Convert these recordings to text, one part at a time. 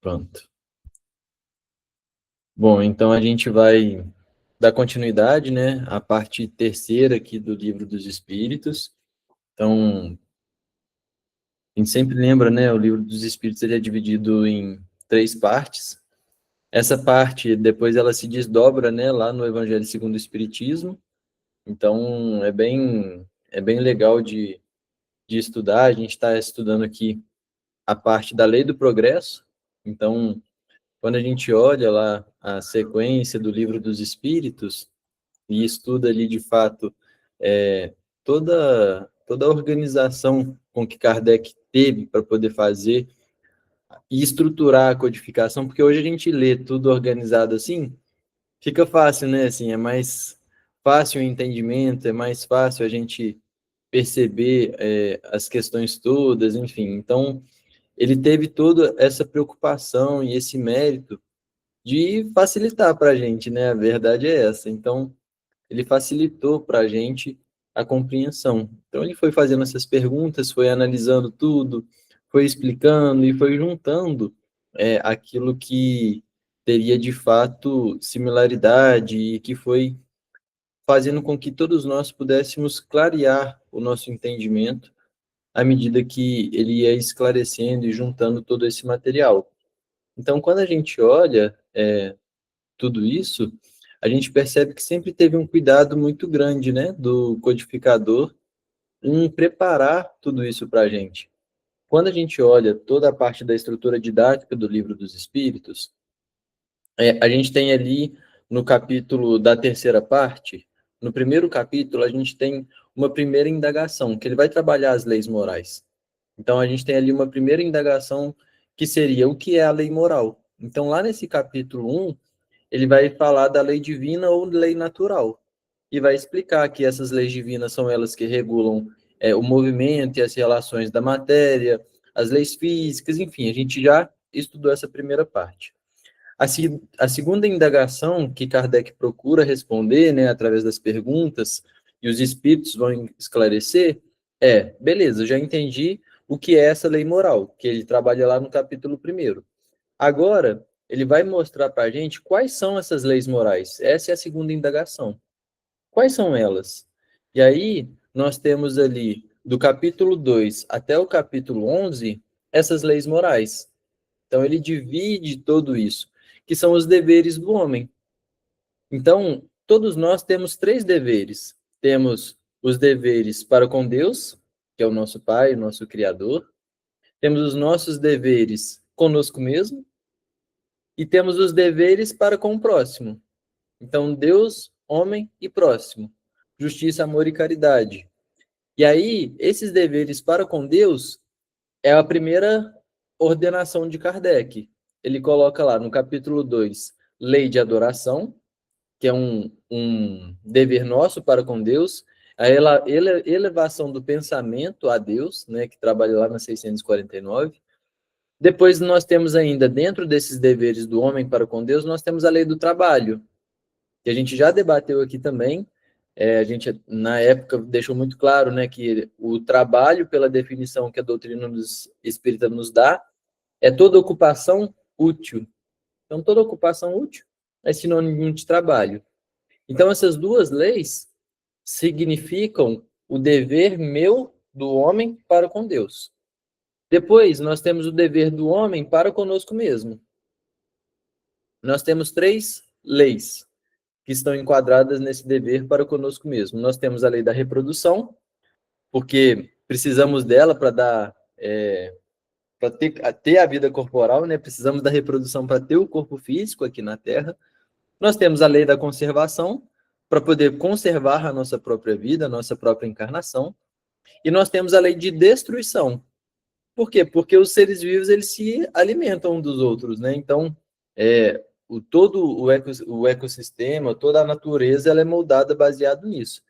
Pronto. Bom, então a gente vai dar continuidade, né, à parte terceira aqui do Livro dos Espíritos. Então, a gente sempre lembra, né, o Livro dos Espíritos ele é dividido em três partes. Essa parte, depois ela se desdobra, né, lá no Evangelho segundo o Espiritismo. Então, é bem legal de estudar. A gente está estudando aqui a parte da lei do progresso. Então, quando a gente olha lá a sequência do Livro dos Espíritos e estuda ali de fato toda a organização com que Kardec teve para poder fazer e estruturar a codificação, porque hoje a gente lê tudo organizado assim, fica fácil, né? Assim, é mais fácil o entendimento, é mais fácil a gente perceber as questões todas, enfim. Então, ele teve toda essa preocupação e esse mérito de facilitar para a gente, né? A verdade é essa. Então, ele facilitou para a gente a compreensão. Então, ele foi fazendo essas perguntas, foi analisando tudo, foi explicando e foi juntando aquilo que teria de fato similaridade e que foi fazendo com que todos nós pudéssemos clarear o nosso entendimento à medida que ele ia esclarecendo e juntando todo esse material. Então, quando a gente olha tudo isso, a gente percebe que sempre teve um cuidado muito grande, né, do codificador em preparar tudo isso para a gente. Quando a gente olha toda a parte da estrutura didática do Livro dos Espíritos, a gente tem ali no capítulo da terceira parte, no primeiro capítulo, a gente tem uma primeira indagação, que ele vai trabalhar as leis morais. Então, a gente tem ali uma primeira indagação que seria o que é a lei moral. Então, lá nesse capítulo 1, ele vai falar da lei divina ou lei natural. E vai explicar que essas leis divinas são elas que regulam o movimento e as relações da matéria, as leis físicas, enfim, a gente já estudou essa primeira parte. A segunda indagação que Kardec procura responder, né, através das perguntas, e os espíritos vão esclarecer, beleza, já entendi o que é essa lei moral, que ele trabalha lá no capítulo 1º. Agora, ele vai mostrar para a gente quais são essas leis morais. Essa é a segunda indagação. Quais são elas? E aí, nós temos ali, do capítulo 2 até o capítulo 11, essas leis morais. Então, ele divide tudo isso, que são os deveres do homem. Então, todos nós temos três deveres. Temos os deveres para com Deus, que é o nosso Pai, o nosso Criador. Temos os nossos deveres conosco mesmo, e temos os deveres para com o próximo. Então, Deus, homem e próximo. Justiça, amor e caridade. E aí, esses deveres para com Deus é a primeira ordenação de Kardec. Ele coloca lá no capítulo 2, lei de adoração, que é um dever nosso para com Deus, a elevação do pensamento a Deus, né, que trabalha lá na 649. Depois nós temos ainda, dentro desses deveres do homem para com Deus, nós temos a lei do trabalho, que a gente já debateu aqui também. A gente, na época, deixou muito claro, né, que o trabalho, pela definição que a doutrina espírita nos dá, é toda ocupação útil. Então, toda ocupação útil é sinônimo de trabalho. Então, essas duas leis significam o dever meu do homem para com Deus. Depois, nós temos o dever do homem para conosco mesmo. Nós temos três leis que estão enquadradas nesse dever para conosco mesmo. Nós temos a lei da reprodução, porque precisamos dela para dar para ter a vida corporal, né? Precisamos da reprodução para ter o corpo físico aqui na Terra. Nós temos a lei da conservação, para poder conservar a nossa própria vida, a nossa própria encarnação. E nós temos a lei de destruição. Por quê? Porque os seres vivos eles se alimentam um dos outros, né? Então, todo o ecossistema, toda a natureza, ela é moldada baseado nisso.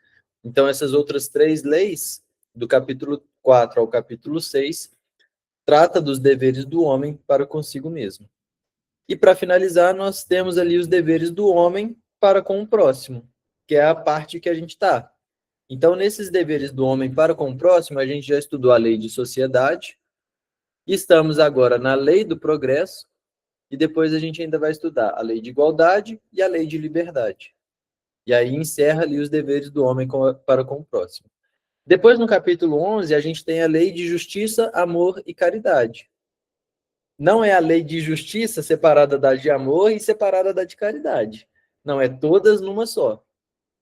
Então, essas outras três leis, do capítulo 4 ao capítulo 6, trata dos deveres do homem para consigo mesmo. E, para finalizar, nós temos ali os deveres do homem para com o próximo, que é a parte que a gente está. Então, nesses deveres do homem para com o próximo, a gente já estudou a lei de sociedade, e estamos agora na lei do progresso, e depois a gente ainda vai estudar a lei de igualdade e a lei de liberdade. E aí encerra ali os deveres do homem para com o próximo. Depois, no capítulo 11, a gente tem a lei de justiça, amor e caridade. Não é a lei de justiça separada da de amor e separada da de caridade. Não, é todas numa só.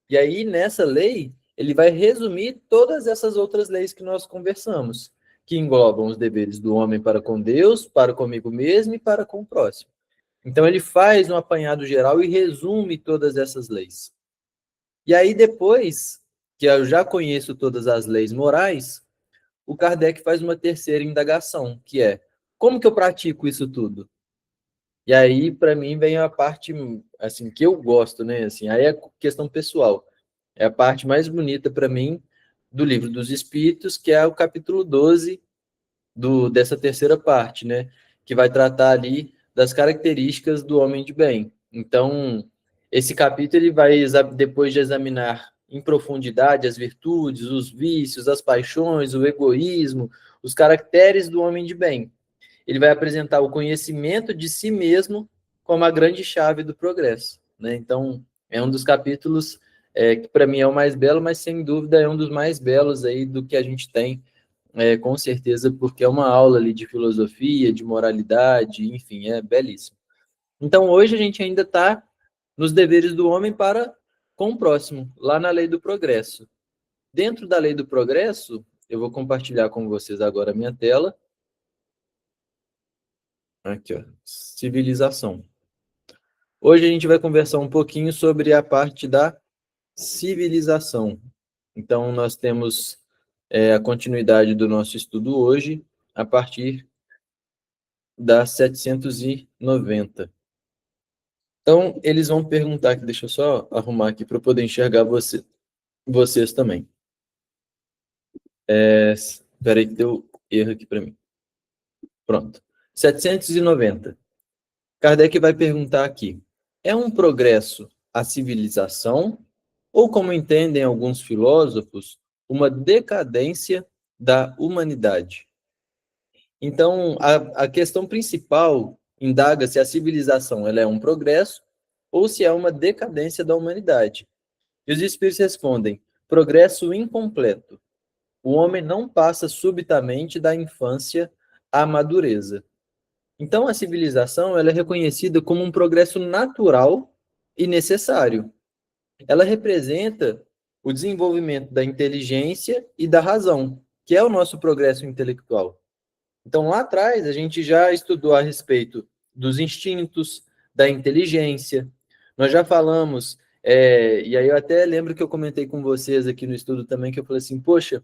E aí, nessa lei, ele vai resumir todas essas outras leis que nós conversamos, que englobam os deveres do homem para com Deus, para comigo mesmo e para com o próximo. Então, ele faz um apanhado geral e resume todas essas leis. E aí, depois que eu já conheço todas as leis morais, o Kardec faz uma terceira indagação, que é: como que eu pratico isso tudo? E aí, para mim, vem a parte assim que eu gosto, né? Assim, aí é questão pessoal. É a parte mais bonita para mim do Livro dos Espíritos, que é o capítulo 12 dessa terceira parte, né? Que vai tratar ali das características do homem de bem. Então, esse capítulo ele vai, depois de examinar em profundidade as virtudes, os vícios, as paixões, o egoísmo, os caracteres do homem de bem. Ele vai apresentar o conhecimento de si mesmo como a grande chave do progresso, né? Então, é um dos capítulos que para mim é o mais belo, mas sem dúvida é um dos mais belos aí do que a gente tem, com certeza, porque é uma aula ali de filosofia, de moralidade, enfim, é belíssimo. Então, hoje a gente ainda está nos deveres do homem para com o próximo, lá na lei do progresso. Dentro da lei do progresso, eu vou compartilhar com vocês agora a minha tela. Aqui, ó, civilização. Hoje a gente vai conversar um pouquinho sobre a parte da civilização. Então, nós temos a continuidade do nosso estudo hoje, a partir da 790. Então, eles vão perguntar aqui, deixa eu só arrumar aqui para eu poder enxergar vocês também. Espera aí que deu erro aqui para mim. Pronto. 790. Kardec vai perguntar aqui: é um progresso a civilização ou, como entendem alguns filósofos, uma decadência da humanidade? Então, a questão principal indaga se a civilização ela é um progresso ou se é uma decadência da humanidade. E os espíritos respondem: progresso incompleto. O homem não passa subitamente da infância à madureza. Então, a civilização ela é reconhecida como um progresso natural e necessário. Ela representa o desenvolvimento da inteligência e da razão, que é o nosso progresso intelectual. Então, lá atrás, a gente já estudou a respeito dos instintos, da inteligência. Nós já falamos, e aí eu até lembro que eu comentei com vocês aqui no estudo também, que eu falei assim, poxa,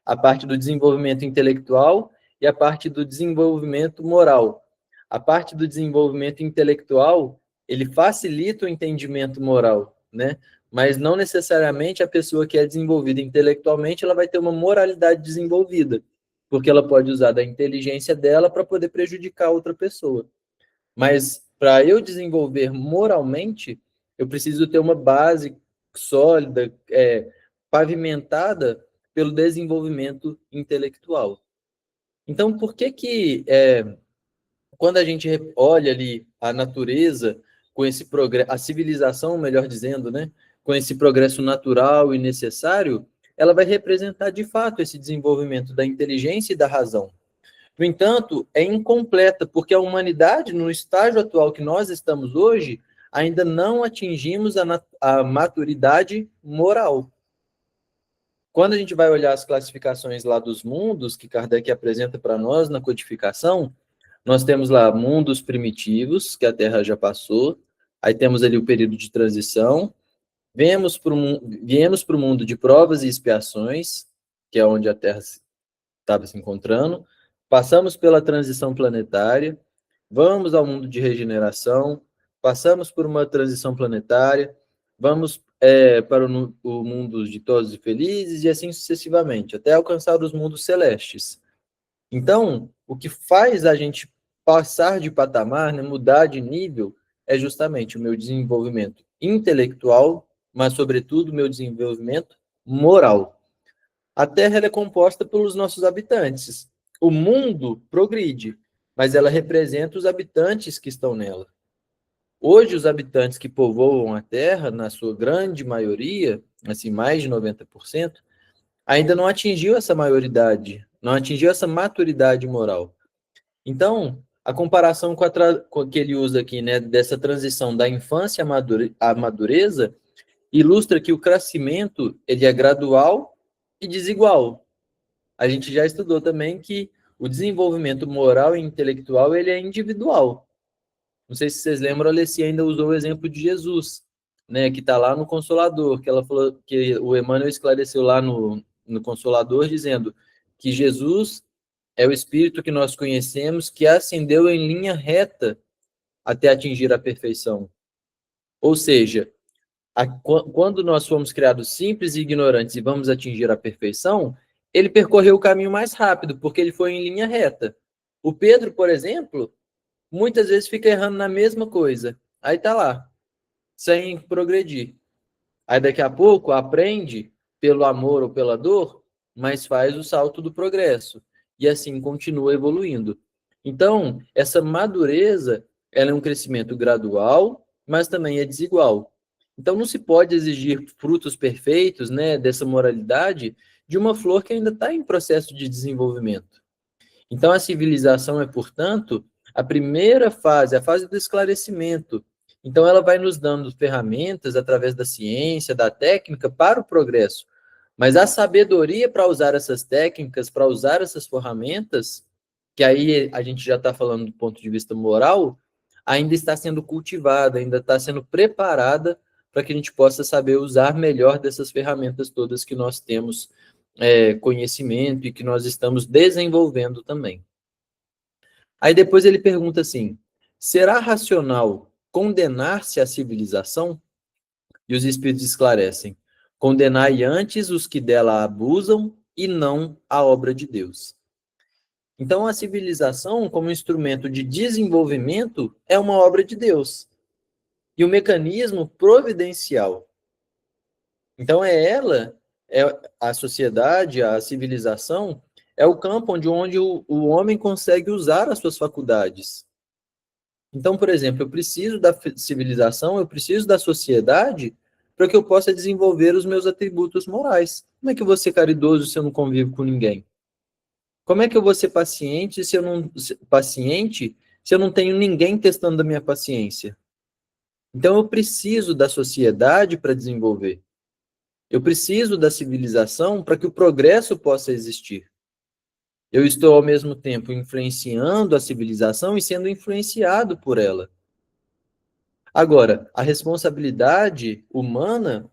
a parte do desenvolvimento intelectual e a parte do desenvolvimento moral. A parte do desenvolvimento intelectual, ele facilita o entendimento moral, né? Mas não necessariamente a pessoa que é desenvolvida intelectualmente, ela vai ter uma moralidade desenvolvida, porque ela pode usar da inteligência dela para poder prejudicar outra pessoa. Mas para eu desenvolver moralmente, eu preciso ter uma base sólida, pavimentada pelo desenvolvimento intelectual. Então, por que quando a gente olha ali a natureza com esse progresso, a civilização, melhor dizendo, né, com esse progresso natural e necessário, ela vai representar de fato esse desenvolvimento da inteligência e da razão. No entanto, é incompleta, porque a humanidade, no estágio atual que nós estamos hoje, ainda não atingimos a maturidade moral. Quando a gente vai olhar as classificações lá dos mundos que Kardec apresenta para nós na codificação, nós temos lá mundos primitivos, que a Terra já passou, aí temos ali o período de transição, viemos para o mundo de provas e expiações, que é onde a Terra estava se encontrando, passamos pela transição planetária, vamos ao mundo de regeneração, passamos por uma transição planetária, vamos para o mundo ditosos e felizes, e assim sucessivamente, até alcançar os mundos celestes. Então, o que faz a gente passar de patamar, né, mudar de nível, é justamente o meu desenvolvimento intelectual, mas, sobretudo, o meu desenvolvimento moral. A Terra é composta pelos nossos habitantes. O mundo progride, mas ela representa os habitantes que estão nela. Hoje, os habitantes que povoam a Terra, na sua grande maioria, assim, mais de 90%, ainda não atingiu essa maioridade, não atingiu essa maturidade moral. Então, a comparação com que ele usa aqui, né, dessa transição da infância à madureza, ilustra que o crescimento ele é gradual e desigual. A gente já estudou também que o desenvolvimento moral e intelectual ele é individual. Não sei se vocês lembram, a Alessi ainda usou o exemplo de Jesus, né, que está lá no Consolador, que ela falou que o Emmanuel esclareceu lá no Consolador, dizendo que Jesus é o Espírito que nós conhecemos, que ascendeu em linha reta até atingir a perfeição. Ou seja, quando nós fomos criados simples e ignorantes e vamos atingir a perfeição, ele percorreu o caminho mais rápido, porque ele foi em linha reta. O Pedro, por exemplo, muitas vezes fica errando na mesma coisa. Aí tá lá, sem progredir. Aí daqui a pouco aprende pelo amor ou pela dor, mas faz o salto do progresso. E assim continua evoluindo. Então, essa madureza, ela é um crescimento gradual, mas também é desigual. Então, não se pode exigir frutos perfeitos, né, dessa moralidade de uma flor que ainda está em processo de desenvolvimento. Então, a civilização é, portanto, a primeira fase, a fase do esclarecimento. Então, ela vai nos dando ferramentas através da ciência, da técnica, para o progresso. Mas a sabedoria para usar essas técnicas, para usar essas ferramentas, que aí a gente já está falando do ponto de vista moral, ainda está sendo cultivada, ainda está sendo preparada para que a gente possa saber usar melhor dessas ferramentas todas que nós temos conhecimento e que nós estamos desenvolvendo também. Aí depois ele pergunta assim: será racional condenar-se à civilização? E os espíritos esclarecem: condenai antes os que dela abusam e não a obra de Deus. Então, a civilização, como instrumento de desenvolvimento, é uma obra de Deus. E o mecanismo providencial. Então, é a sociedade, a civilização, é o campo onde o homem consegue usar as suas faculdades. Então, por exemplo, eu preciso da civilização, eu preciso da sociedade para que eu possa desenvolver os meus atributos morais. Como é que eu vou ser caridoso se eu não convivo com ninguém? Como é que eu vou ser paciente se eu não tenho ninguém testando a minha paciência? Então, eu preciso da sociedade para desenvolver. Eu preciso da civilização para que o progresso possa existir. Eu estou, ao mesmo tempo, influenciando a civilização e sendo influenciado por ela. Agora, a responsabilidade humana,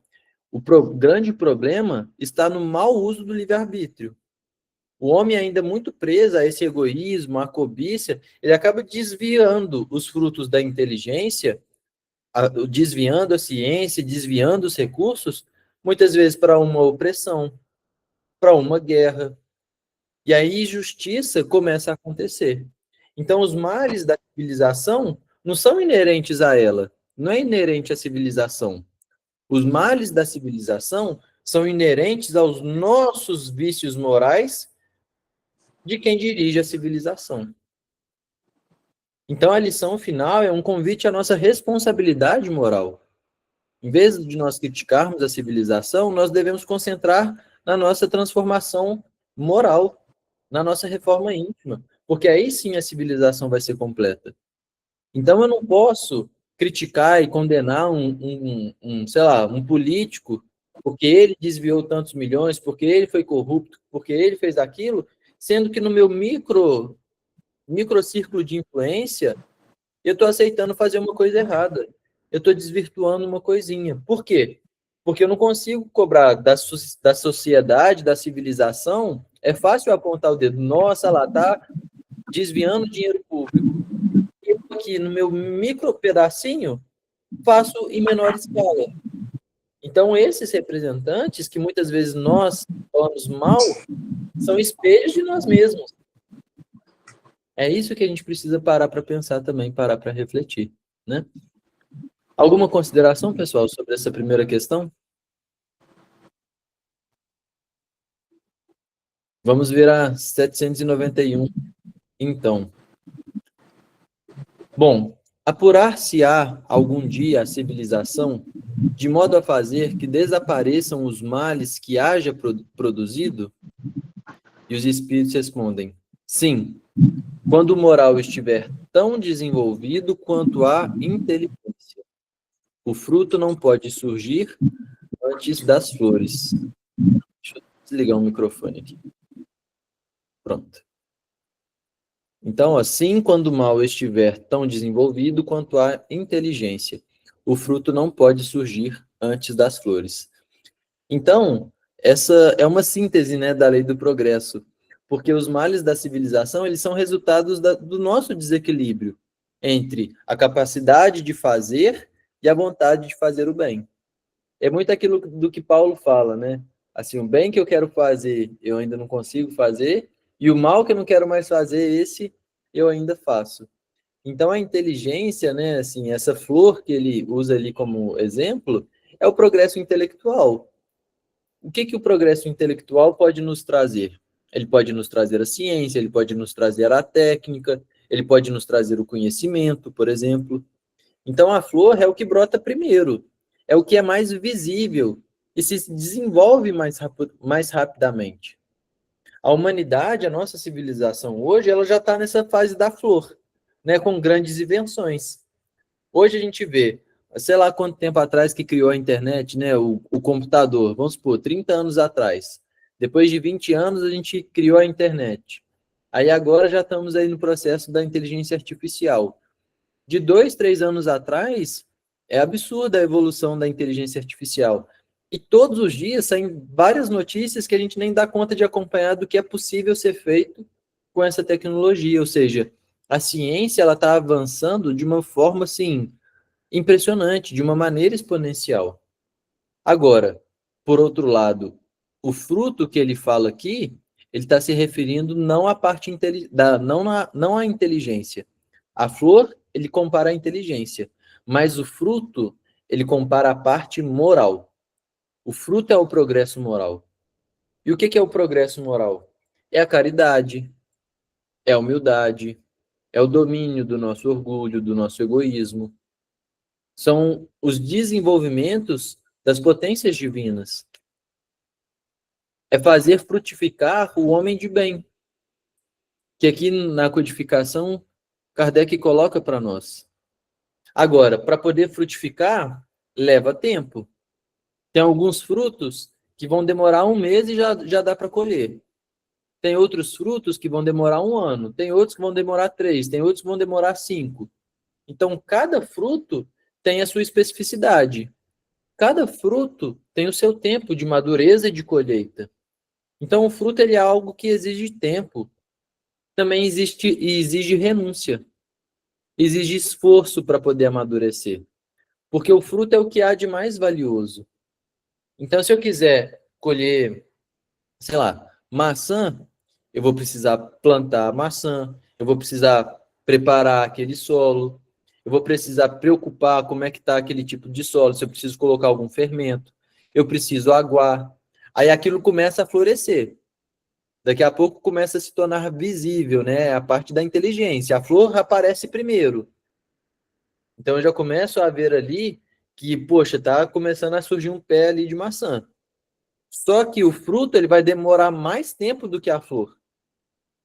grande problema está no mau uso do livre-arbítrio. O homem ainda muito preso a esse egoísmo, a cobiça, ele acaba desviando os frutos da inteligência, desviando a ciência, desviando os recursos, muitas vezes para uma opressão, para uma guerra. E aí justiça começa a acontecer. Então, os males da civilização não são inerentes a ela, não é inerente à civilização. Os males da civilização são inerentes aos nossos vícios morais de quem dirige a civilização. Então, a lição final é um convite à nossa responsabilidade moral. Em vez de nós criticarmos a civilização, nós devemos concentrar na nossa transformação moral, na nossa reforma íntima, porque aí sim a civilização vai ser completa. Então, eu não posso criticar e condenar sei lá, um político porque ele desviou tantos milhões, porque ele foi corrupto, porque ele fez aquilo, sendo que no meu microcírculo de influência, eu estou aceitando fazer uma coisa errada. Eu estou desvirtuando uma coisinha. Por quê? Porque eu não consigo cobrar da sociedade, da civilização. É fácil apontar o dedo. Nossa, lá está desviando dinheiro público. Eu aqui no meu micro pedacinho faço em menor escala. Então, esses representantes, que muitas vezes nós falamos mal, são espelhos de nós mesmos. É isso que a gente precisa parar para pensar também, parar para refletir, né? Alguma consideração, pessoal, sobre essa primeira questão? Vamos ver a 791, então. Bom, apurar-se-á algum dia a civilização, de modo a fazer que desapareçam os males que haja produzido? E os espíritos respondem: sim, quando o moral estiver tão desenvolvido quanto a inteligência. O fruto não pode surgir antes das flores. Deixa eu desligar o microfone aqui. Pronto. Então, assim, quando o mal estiver tão desenvolvido quanto a inteligência, o fruto não pode surgir antes das flores. Então, essa é uma síntese, né, da lei do progresso, porque os males da civilização, eles são resultados do nosso desequilíbrio entre a capacidade de fazer e a vontade de fazer o bem. É muito aquilo do que Paulo fala, né? Assim, o bem que eu quero fazer, eu ainda não consigo fazer, e o mal que eu não quero mais fazer, esse eu ainda faço. Então, a inteligência, né, assim, essa flor que ele usa ali como exemplo, é o progresso intelectual. O que que o progresso intelectual pode nos trazer? Ele pode nos trazer a ciência, ele pode nos trazer a técnica, ele pode nos trazer o conhecimento, por exemplo. Então, a flor é o que brota primeiro, é o que é mais visível e se desenvolve mais rapidamente. A humanidade, a nossa civilização hoje, ela já está nessa fase da flor, né, com grandes invenções. Hoje a gente vê, sei lá quanto tempo atrás que criou a internet, né, o computador, vamos supor, 30 anos atrás. Depois de 20 anos a gente criou a internet. Aí agora já estamos aí no processo da inteligência artificial. De 2, 3 anos atrás, é absurda a evolução da inteligência artificial. E todos os dias saem várias notícias que a gente nem dá conta de acompanhar do que é possível ser feito com essa tecnologia. Ou seja, a ciência ela está avançando de uma forma assim impressionante, de uma maneira exponencial. Agora, por outro lado, o fruto que ele fala aqui, ele está se referindo não à parte não à inteligência. A flor, ele compara a inteligência, mas o fruto, ele compara a parte moral. O fruto é o progresso moral. E o que é o progresso moral? É a caridade, é a humildade, é o domínio do nosso orgulho, do nosso egoísmo. São os desenvolvimentos das potências divinas. É fazer frutificar o homem de bem, que aqui na codificação Kardec coloca para nós. Agora, para poder frutificar, leva tempo. Tem alguns frutos que vão demorar 1 mês e já dá para colher. Tem outros frutos que vão demorar 1 ano. Tem outros que vão demorar 3. Tem outros que vão demorar 5. Então, cada fruto tem a sua especificidade. Cada fruto tem o seu tempo de madureza e de colheita. Então, o fruto ele é algo que exige tempo. Também exige renúncia. Exige esforço para poder amadurecer. Porque o fruto é o que há de mais valioso. Então, se eu quiser colher, sei lá, maçã, eu vou precisar plantar a maçã, eu vou precisar preparar aquele solo, eu vou precisar preocupar como é que está aquele tipo de solo, se eu preciso colocar algum fermento, eu preciso aguar. Aí aquilo começa a florescer. Daqui a pouco começa a se tornar visível, né? A parte da inteligência. A flor aparece primeiro. Então eu já começo a ver ali que, poxa, tá começando a surgir um pé ali de maçã. Só que o fruto ele vai demorar mais tempo do que a flor.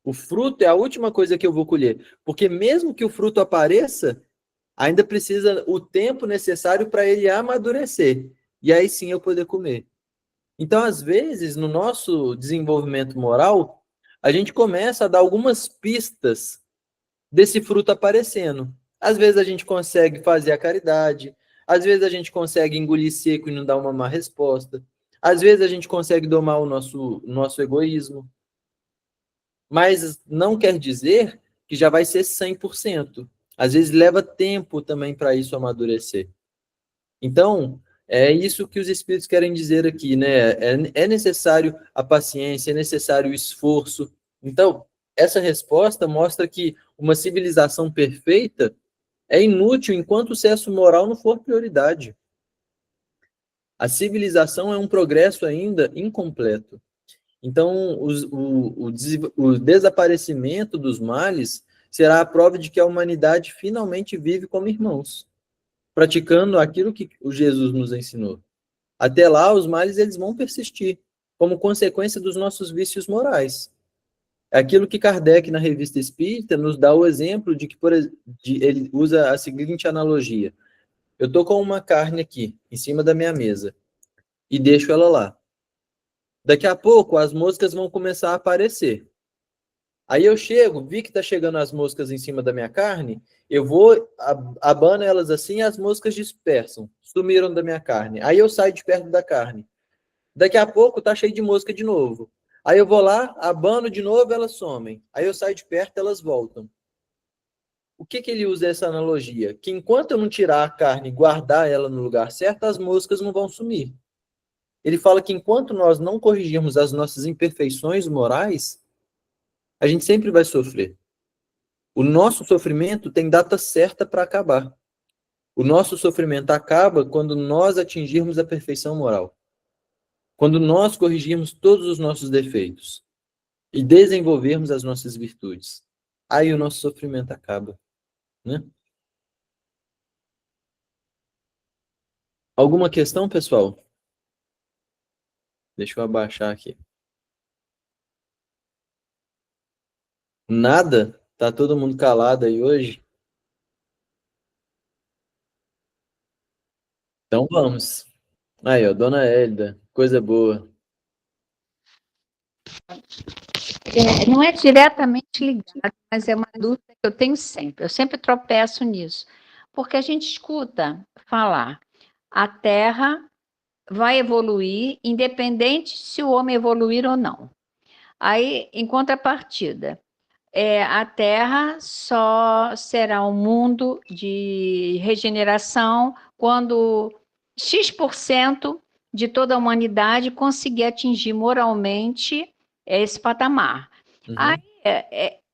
O fruto é a última coisa que eu vou colher, porque mesmo que o fruto apareça, ainda precisa o tempo necessário para ele amadurecer. E aí sim eu poder comer. Então, às vezes, no nosso desenvolvimento moral, a gente começa a dar algumas pistas desse fruto aparecendo. Às vezes a gente consegue fazer a caridade, às vezes a gente consegue engolir seco e não dar uma má resposta, às vezes a gente consegue domar o nosso egoísmo, mas não quer dizer que já vai ser 100%. Às vezes leva tempo também para isso amadurecer. Então, é isso que os espíritos querem dizer aqui, né? É necessário a paciência, é necessário o esforço. Então, essa resposta mostra que uma civilização perfeita é inútil enquanto o senso moral não for prioridade. A civilização é um progresso ainda incompleto. Então, o desaparecimento dos males será a prova de que a humanidade finalmente vive como irmãos, praticando aquilo que o Jesus nos ensinou. Até lá, os males eles vão persistir, como consequência dos nossos vícios morais. É aquilo que Kardec, na Revista Espírita, nos dá o exemplo de que, ele usa a seguinte analogia. Eu estou com uma carne aqui, em cima da minha mesa, e deixo ela lá. Daqui a pouco, as moscas vão começar a aparecer. Aí eu chego, vi que está chegando as moscas em cima da minha carne, eu vou, abano elas assim e as moscas dispersam, sumiram da minha carne. Aí eu saio de perto da carne. Daqui a pouco tá cheio de mosca de novo. Aí eu vou lá, abano de novo, elas somem. Aí eu saio de perto, elas voltam. O que que ele usa essa analogia? Que enquanto eu não tirar a carne e guardar ela no lugar certo, as moscas não vão sumir. Ele fala que enquanto nós não corrigirmos as nossas imperfeições morais, a gente sempre vai sofrer. O nosso sofrimento tem data certa para acabar. O nosso sofrimento acaba quando nós atingirmos a perfeição moral. Quando nós corrigirmos todos os nossos defeitos e desenvolvermos as nossas virtudes. Aí o nosso sofrimento acaba, né? Alguma questão, pessoal? Deixa eu abaixar aqui. Nada? Tá todo mundo calado aí hoje? Então vamos. Aí, ó, Dona Hélida, coisa boa. Não é diretamente ligado, mas é uma dúvida que eu tenho sempre. Eu sempre tropeço nisso. Porque a gente escuta falar, a Terra vai evoluir, independente se o homem evoluir ou não. Aí, em contrapartida, a Terra só será um mundo de regeneração quando X% de toda a humanidade conseguir atingir moralmente esse patamar. Uhum.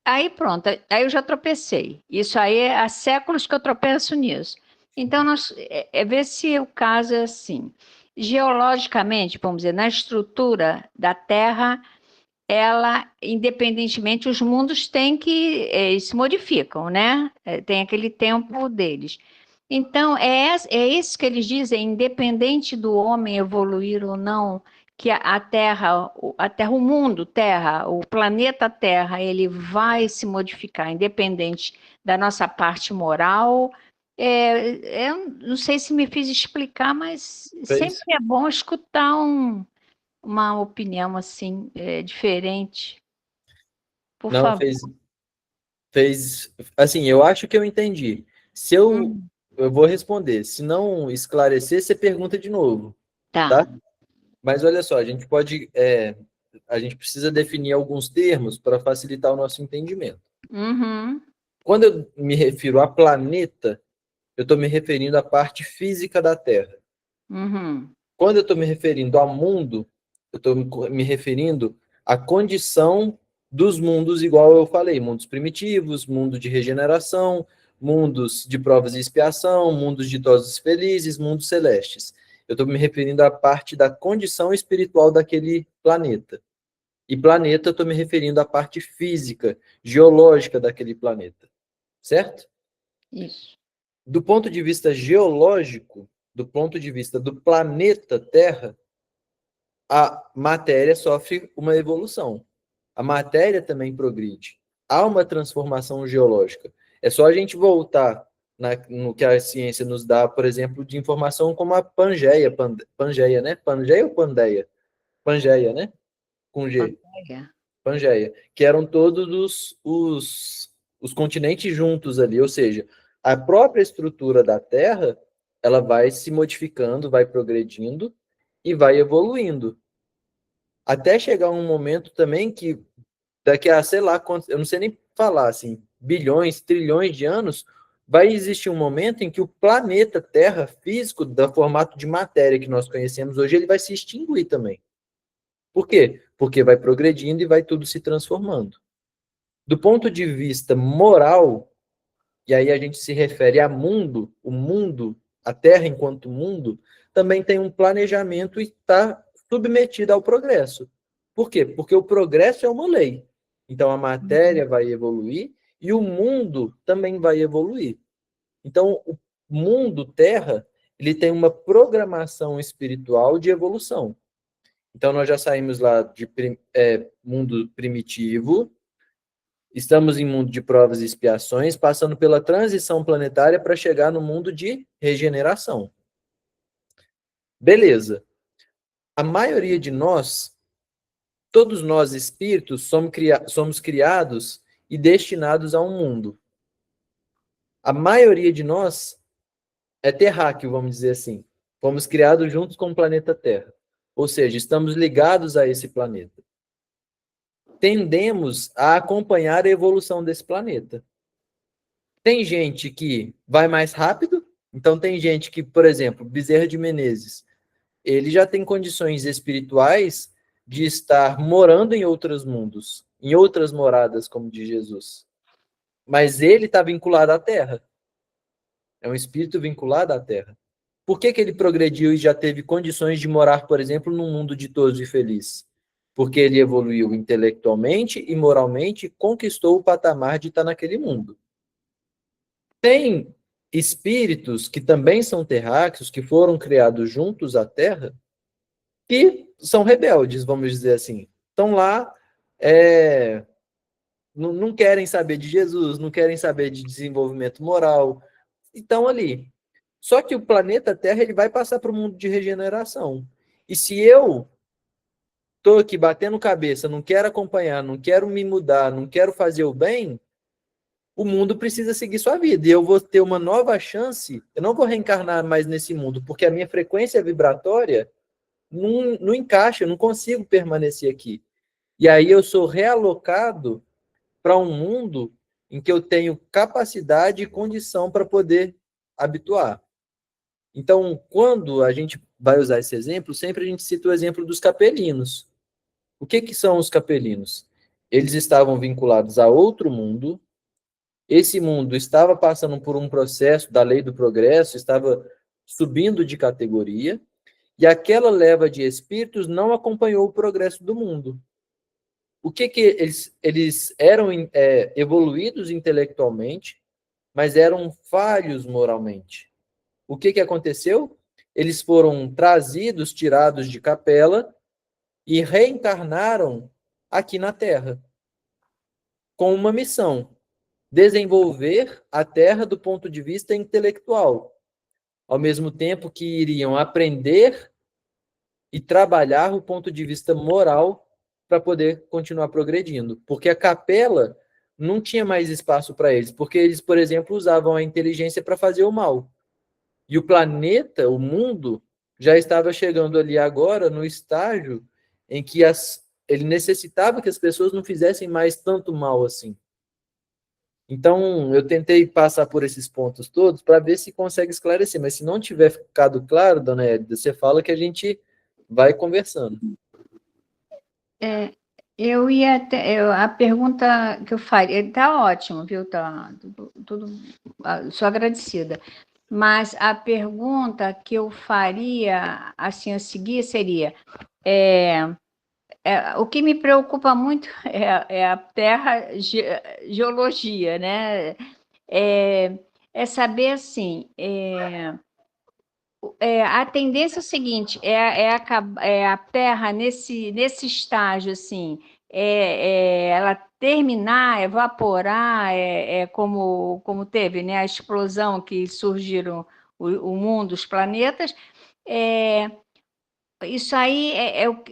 Aí pronto, aí eu já tropecei. Isso aí há séculos que eu tropeço nisso. Então, ver se o caso é assim. Geologicamente, vamos dizer, na estrutura da Terra, ela, independentemente, os mundos têm que se modificam, né? Tem aquele tempo deles. Então, é isso que eles dizem, independente do homem evoluir ou não, que a Terra, o mundo Terra, o planeta Terra, ele vai se modificar, independente da nossa parte moral. Eu não sei se me fiz explicar, mas sempre é bom escutar uma opinião assim diferente. Por Não, favor. fez, assim, eu acho que eu entendi. Se eu vou responder. Se não esclarecer, você pergunta de novo, Tá. tá? Mas olha só, a gente precisa definir alguns termos para facilitar o nosso entendimento. Uhum. Quando eu me refiro a planeta, eu estou me referindo à parte física da Terra. Uhum. Quando eu estou me referindo ao mundo, eu estou me referindo à condição dos mundos, igual eu falei, mundos primitivos, mundo de regeneração, mundos de provas e expiação, mundos ditosos e felizes, mundos celestes. Eu estou me referindo à parte da condição espiritual daquele planeta. E planeta, eu estou me referindo à parte física, geológica daquele planeta. Certo? Isso. Do ponto de vista geológico, do ponto de vista do planeta Terra, a matéria sofre uma evolução. A matéria também progride. Há uma transformação geológica. É só a gente voltar no que a ciência nos dá, por exemplo, de informação como a Pangeia, Pangeia, né? Pangeia ou Pandeia? Pangeia, né? Com G. Pangeia. Que eram todos os continentes juntos ali, ou seja, a própria estrutura da Terra, ela vai se modificando, vai progredindo e vai evoluindo. Até chegar um momento também que daqui a, sei lá, quantos, eu não sei nem falar, assim, bilhões, trilhões de anos, vai existir um momento em que o planeta Terra físico, do formato de matéria que nós conhecemos hoje, ele vai se extinguir também. Por quê? Porque vai progredindo e vai tudo se transformando. Do ponto de vista moral, e aí a gente se refere a mundo, o mundo, a Terra enquanto mundo, também tem um planejamento e está submetida ao progresso. Por quê? Porque o progresso é uma lei. Então a matéria vai evoluir e o mundo também vai evoluir. Então, o mundo Terra, ele tem uma programação espiritual de evolução. Então, nós já saímos lá de mundo primitivo, estamos em mundo de provas e expiações, passando pela transição planetária para chegar no mundo de regeneração. Beleza. A maioria de nós, todos nós espíritos, somos criados e destinados a um mundo. A maioria de nós é terráqueo, vamos dizer assim. Fomos criados juntos com o planeta Terra. Ou seja, estamos ligados a esse planeta. Tendemos a acompanhar a evolução desse planeta. Tem gente que vai mais rápido, então tem gente que, por exemplo, Bezerra de Menezes, ele já tem condições espirituais de estar morando em outros mundos, em outras moradas, como diz Jesus. Mas ele está vinculado à Terra. É um espírito vinculado à Terra. Por que ele progrediu e já teve condições de morar, por exemplo, num mundo ditoso e feliz? Porque ele evoluiu intelectualmente e moralmente e conquistou o patamar de estar naquele mundo. Tem espíritos que também são terráqueos, que foram criados juntos à Terra, que são rebeldes, vamos dizer assim. Estão lá, não querem saber de Jesus, não querem saber de desenvolvimento moral, estão ali. Só que o planeta Terra ele vai passar para o mundo de regeneração. E se eu estou aqui batendo cabeça, não quero acompanhar, não quero me mudar, não quero fazer o bem, o mundo precisa seguir sua vida. E eu vou ter uma nova chance, eu não vou reencarnar mais nesse mundo, porque a minha frequência vibratória não encaixa, eu não consigo permanecer aqui. E aí eu sou realocado para um mundo em que eu tenho capacidade e condição para poder habituar. Então, quando a gente vai usar esse exemplo, sempre a gente cita o exemplo dos capelinos. O que são os capelinos? Eles estavam vinculados a outro mundo, esse mundo estava passando por um processo da lei do progresso, estava subindo de categoria, e aquela leva de espíritos não acompanhou o progresso do mundo. O que eles eram evoluídos intelectualmente, mas eram falhos moralmente. O que aconteceu? Eles foram trazidos, tirados de capela e reencarnaram aqui na Terra com uma missão: desenvolver a Terra do ponto de vista intelectual, ao mesmo tempo que iriam aprender e trabalhar o ponto de vista moral para poder continuar progredindo. Porque a capela não tinha mais espaço para eles, porque eles, por exemplo, usavam a inteligência para fazer o mal. E o planeta, o mundo, já estava chegando ali agora no estágio em que ele necessitava que as pessoas não fizessem mais tanto mal assim. Então, eu tentei passar por esses pontos todos para ver se consegue esclarecer, mas se não tiver ficado claro, dona Edda, você fala que a gente vai conversando. A pergunta que eu faria, está ótimo, viu? Tá tudo, sou agradecida. Mas a pergunta que eu faria, assim, a seguir seria: o que me preocupa muito é a geologia, né? É saber, assim, a tendência é o seguinte, a Terra nesse estágio, assim, ela terminar, evaporar, como teve, né, a explosão que surgiram o mundo, os planetas. Isso aí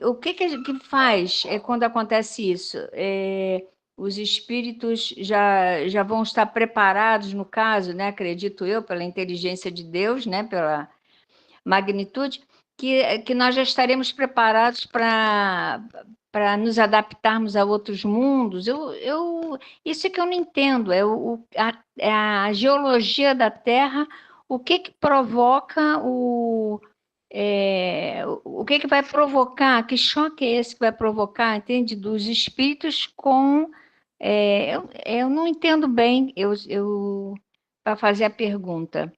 o que faz quando acontece isso? Os espíritos já vão estar preparados, no caso, né, acredito eu, pela inteligência de Deus, né, pela magnitude, que nós já estaremos preparados para nos adaptarmos a outros mundos. Isso é que eu não entendo, a geologia da Terra, o que provoca o que vai provocar, que choque é esse que vai provocar, entende? Dos espíritos com... eu não entendo bem para fazer a pergunta.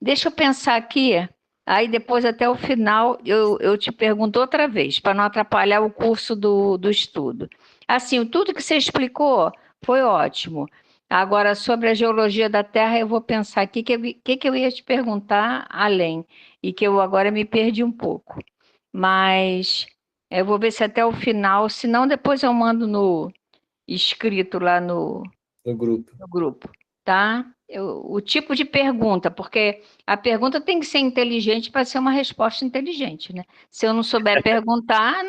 Deixa eu pensar aqui, aí depois até o final eu te pergunto outra vez, para não atrapalhar o curso do estudo. Assim, tudo que você explicou foi ótimo. Agora, sobre a geologia da Terra, eu vou pensar aqui que eu ia te perguntar além, e que eu agora me perdi um pouco. Mas eu vou ver se até o final, se não, depois eu mando no escrito lá no grupo. no grupo, tá? O tipo de pergunta, porque a pergunta tem que ser inteligente para ser uma resposta inteligente, né? Se eu não souber perguntar,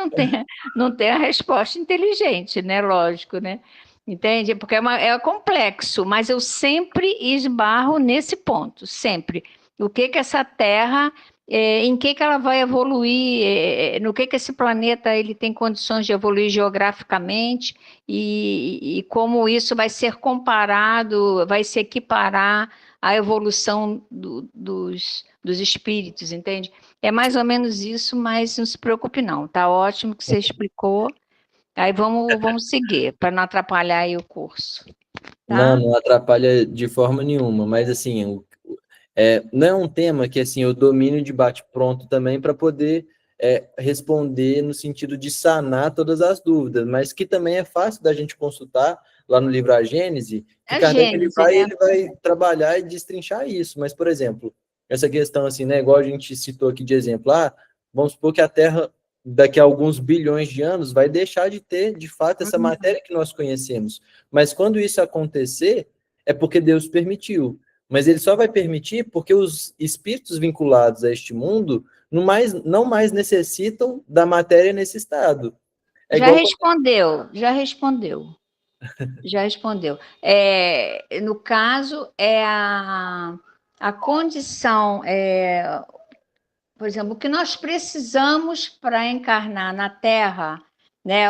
não tem a resposta inteligente, né? Lógico, né? Entende? Porque é complexo, mas eu sempre esbarro nesse ponto, sempre. O que essa Terra, em que ela vai evoluir, no que esse planeta ele tem condições de evoluir geograficamente, e como isso vai ser comparado, vai se equiparar à evolução dos espíritos, entende? É mais ou menos isso, mas não se preocupe não, tá ótimo que você explicou. Aí vamos seguir, para não atrapalhar aí o curso, Não, tá? não atrapalha de forma nenhuma, mas assim, não é um tema que assim eu domino de bate-pronto também para poder responder no sentido de sanar todas as dúvidas, mas que também é fácil da gente consultar lá no livro A Gênese, que É Kardec Gênese, né? ele vai trabalhar e destrinchar isso. Mas, por exemplo, essa questão assim, né, igual a gente citou aqui de exemplo, vamos supor que a Terra daqui a alguns bilhões de anos vai deixar de ter, de fato, essa matéria que nós conhecemos. Mas quando isso acontecer, é porque Deus permitiu. Mas ele só vai permitir porque os espíritos vinculados a este mundo não mais necessitam da matéria nesse estado. É Já igual. respondeu, já respondeu, já respondeu. No caso, a condição, por exemplo, o que nós precisamos para encarnar na Terra, né?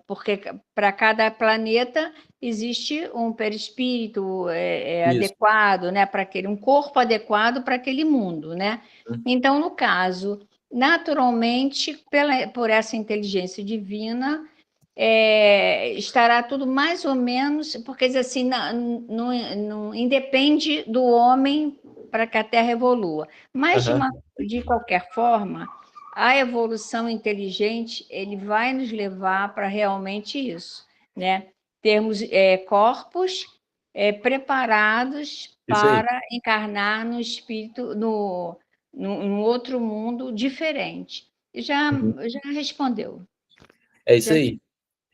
Porque para cada planeta existe um perispírito Isso. adequado, né? Para aquele, um corpo adequado para aquele mundo, né? Então, no caso, naturalmente, por essa inteligência divina, estará tudo mais ou menos, porque diz assim, não independe do homem para que a Terra evolua. Mas, Uhum. de qualquer forma, a evolução inteligente ele vai nos levar para realmente isso, né? Termos corpos preparados Isso aí. para encarnar no espírito, num outro mundo diferente. Uhum. Já respondeu. É isso Já, aí.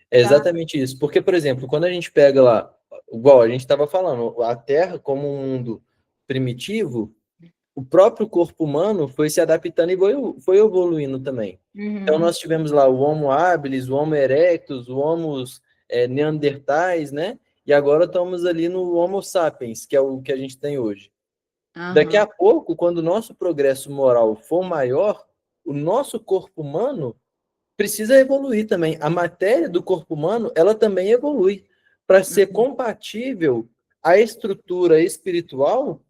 É tá? exatamente isso. Porque, por exemplo, quando a gente pega lá, igual a gente estava falando, a Terra como um mundo primitivo, o próprio corpo humano foi se adaptando e foi evoluindo também. Então, Uhum. nós tivemos lá o Homo habilis, o Homo erectus, o Homo neandertais, né? E agora estamos ali no Homo sapiens, que é o que a gente tem hoje. Daqui Aham. a pouco, quando o nosso progresso moral for maior, o nosso corpo humano precisa evoluir também. A matéria do corpo humano, ela também evolui para ser compatível à estrutura espiritual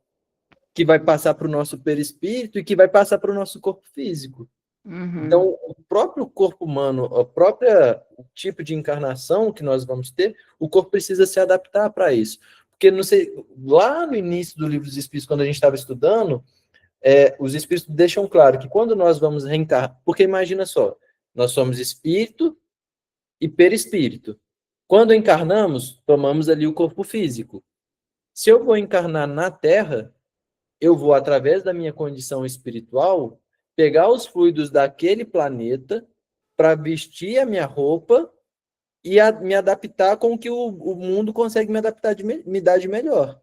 que vai passar para o nosso perispírito e que vai passar para o nosso corpo físico. Uhum. Então, o próprio corpo humano, a própria o tipo de encarnação que nós vamos ter, o corpo precisa se adaptar para isso. Porque, não sei, lá no início do livro dos Espíritos, quando a gente estava estudando, os Espíritos deixam claro que quando nós vamos reencarnar, porque imagina só, nós somos espírito e perispírito. Quando encarnamos, tomamos ali o corpo físico. Se eu vou encarnar na Terra, eu vou, através da minha condição espiritual, pegar os fluidos daquele planeta para vestir a minha roupa e me adaptar com o que o mundo consegue me adaptar, me dar de melhor.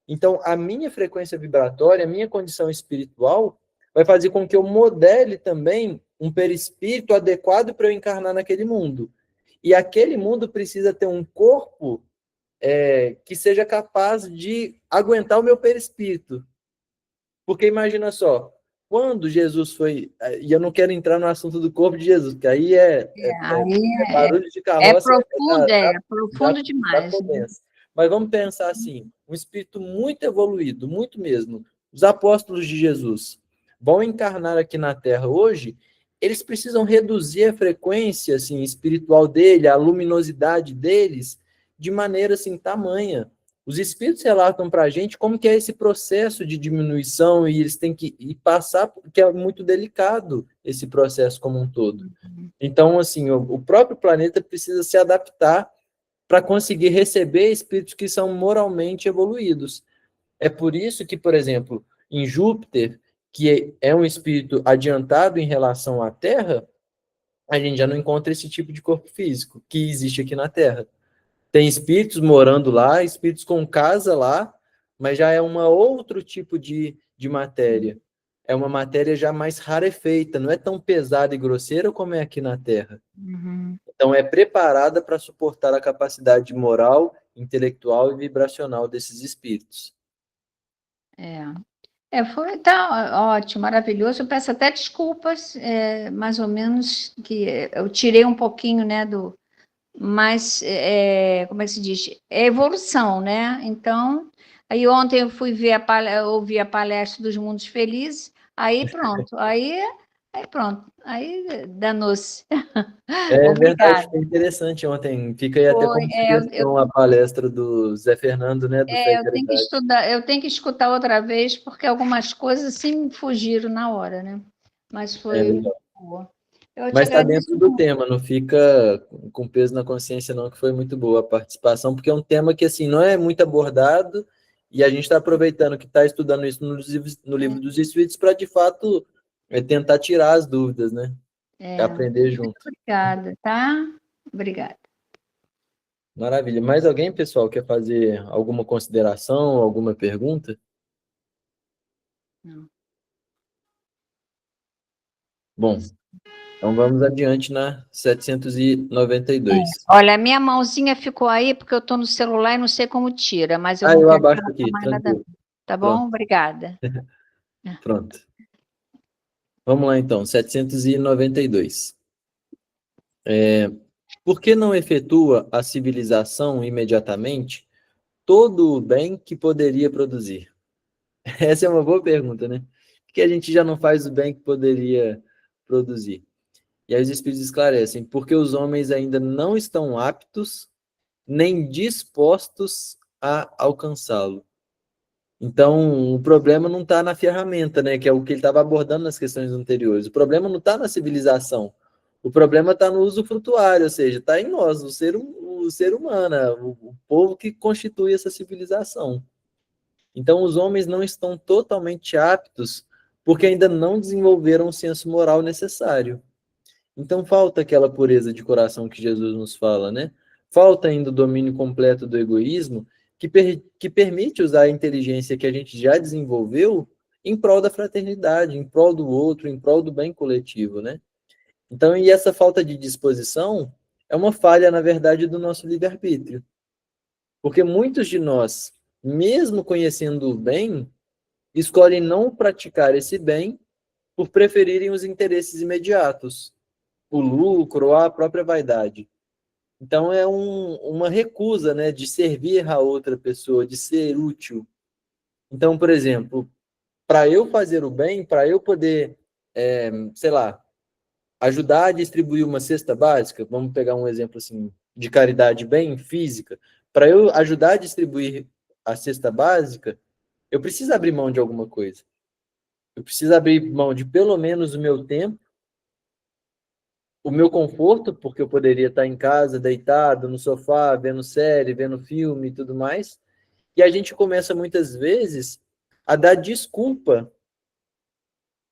Então, a minha frequência vibratória, a minha condição espiritual, vai fazer com que eu modele também um perispírito adequado para eu encarnar naquele mundo. E aquele mundo precisa ter um corpo que seja capaz de aguentar o meu perispírito. Porque imagina só, quando Jesus foi. E eu não quero entrar no assunto do corpo de Jesus, que aí Aí barulho de é carroça profundo, dá, profundo dá demais, né? problemas. Mas vamos pensar assim: um espírito muito evoluído, muito mesmo. Os apóstolos de Jesus vão encarnar aqui na Terra hoje, eles precisam reduzir a frequência assim, espiritual dele, a luminosidade deles, de maneira assim, tamanha. Os espíritos relatam para a gente como que é esse processo de diminuição e eles têm que ir passar, porque é muito delicado esse processo como um todo. Então, assim, o próprio planeta precisa se adaptar para conseguir receber espíritos que são moralmente evoluídos. É por isso que, por exemplo, em Júpiter, que é um espírito adiantado em relação à Terra, a gente já não encontra esse tipo de corpo físico que existe aqui na Terra. Tem espíritos morando lá, espíritos com casa lá, mas já é um outro tipo de matéria. É uma matéria já mais rarefeita, não é tão pesada e grosseira como é aqui na Terra. Uhum. Então, é preparada para suportar a capacidade moral, intelectual e vibracional desses espíritos. Foi tá, ótimo, maravilhoso. Eu peço até desculpas, mais ou menos, que eu tirei um pouquinho, né, mas, como é que se diz? É evolução, né? Então, aí ontem eu fui ver ouvi a palestra dos Mundos Felizes, aí pronto, aí danou-se. É verdade, Obrigada. foi interessante ontem. Fica aí até Foi, como sugestão a palestra do Zé Fernando, né, do Fé e eu tenho que Caridade. estudar, eu tenho que escutar outra vez, porque algumas coisas sim me fugiram na hora, né? Mas É foi legal. boa. Eu te Mas está agradeço dentro do muito. tema, não fica com peso na consciência, não, que foi muito boa a participação, porque é um tema que, assim, não é muito abordado, e a gente está aproveitando que está estudando isso no livro dos Espíritos para, de fato, tentar tirar as dúvidas, né? Aprender junto. Obrigada, tá? Obrigada. Maravilha. Mais alguém, pessoal, quer fazer alguma consideração, alguma pergunta? Não. Bom, então vamos adiante na 792. Olha, a minha mãozinha ficou aí porque eu estou no celular e não sei como tira, mas eu Ah, não eu quero que abaixo ela aqui, mais nada, não. tranquilo. Tá bom? Pronto, Obrigada. pronto. Vamos lá, então, 792. Por que não efetua a civilização imediatamente todo o bem que poderia produzir? Essa é uma boa pergunta, né? Por que a gente já não faz o bem que poderia produzir? E aí os Espíritos esclarecem, porque os homens ainda não estão aptos nem dispostos a alcançá-lo. Então, o problema não está na ferramenta, né? Que é o que ele estava abordando nas questões anteriores. O problema não está na civilização. O problema está no uso frutuário, ou seja, está em nós, o ser humano, o povo que constitui essa civilização. Então, os homens não estão totalmente aptos porque ainda não desenvolveram o senso moral necessário. Então falta aquela pureza de coração que Jesus nos fala, né? Falta ainda o domínio completo do egoísmo, que permite usar a inteligência que a gente já desenvolveu em prol da fraternidade, em prol do outro, em prol do bem coletivo, né? Então, e essa falta de disposição é uma falha, na verdade, do nosso livre-arbítrio. Porque muitos de nós, mesmo conhecendo o bem, escolhem não praticar esse bem por preferirem os interesses imediatos, o lucro ou a própria vaidade. Então é uma recusa, né, de servir a outra pessoa, de ser útil. Então, por exemplo, para eu fazer o bem, para eu poder, sei lá, ajudar a distribuir uma cesta básica, vamos pegar um exemplo assim de caridade bem física, para eu ajudar a distribuir a cesta básica, eu preciso abrir mão de alguma coisa. Eu preciso abrir mão de pelo menos o meu tempo, o meu conforto, porque eu poderia estar em casa, deitado, no sofá, vendo série, vendo filme e tudo mais. E a gente começa muitas vezes a dar desculpa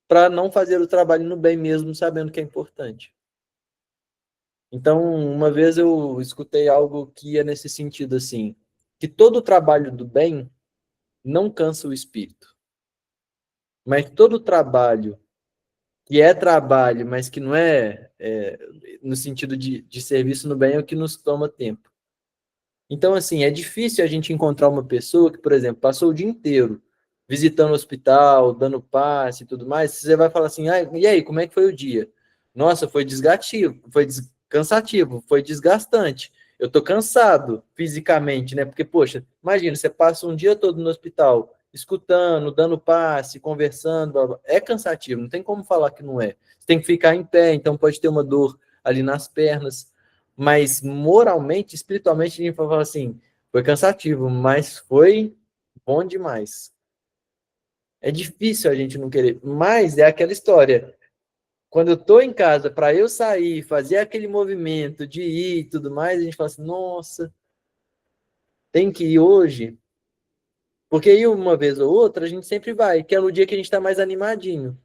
para não fazer o trabalho no bem mesmo, sabendo que é importante. Então, uma vez eu escutei algo que ia nesse sentido assim, que todo o trabalho do bem não cansa o espírito, mas todo o trabalho que é trabalho, mas que não é no sentido de serviço no bem, é o que nos toma tempo. Então, assim, é difícil a gente encontrar uma pessoa que, por exemplo, passou o dia inteiro visitando o hospital, dando passe e tudo mais. Você vai falar assim, ah, e aí, como é que foi o dia? Nossa, foi desgastativo, cansativo, foi desgastante. Eu tô cansado fisicamente, né? Porque, poxa, imagina, você passa um dia todo no hospital, escutando, dando passe, conversando, blá, blá. É cansativo, não tem como falar que não é. Você tem que ficar em pé, então pode ter uma dor ali nas pernas, mas moralmente, espiritualmente, a gente fala assim, foi cansativo, mas foi bom demais. É difícil a gente não querer, mas é aquela história. Quando eu tô em casa, para eu sair, fazer aquele movimento de ir e tudo mais, a gente fala assim, nossa, tem que ir hoje, porque aí uma vez ou outra a gente sempre vai, que é no dia que a gente está mais animadinho.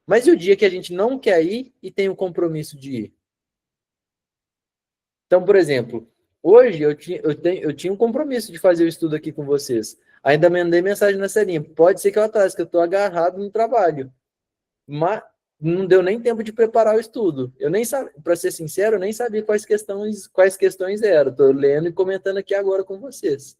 Mas e o dia que a gente não quer ir e tem o compromisso de ir? Então, por exemplo, hoje eu tinha um compromisso de fazer o estudo aqui com vocês. Ainda mandei mensagem na selinha. Pode ser que eu atrase, que eu estou agarrado no trabalho. Mas não deu nem tempo de preparar o estudo. Eu nem sabia, para ser sincero, eu nem sabia quais questões eram. Estou lendo e comentando aqui agora com vocês.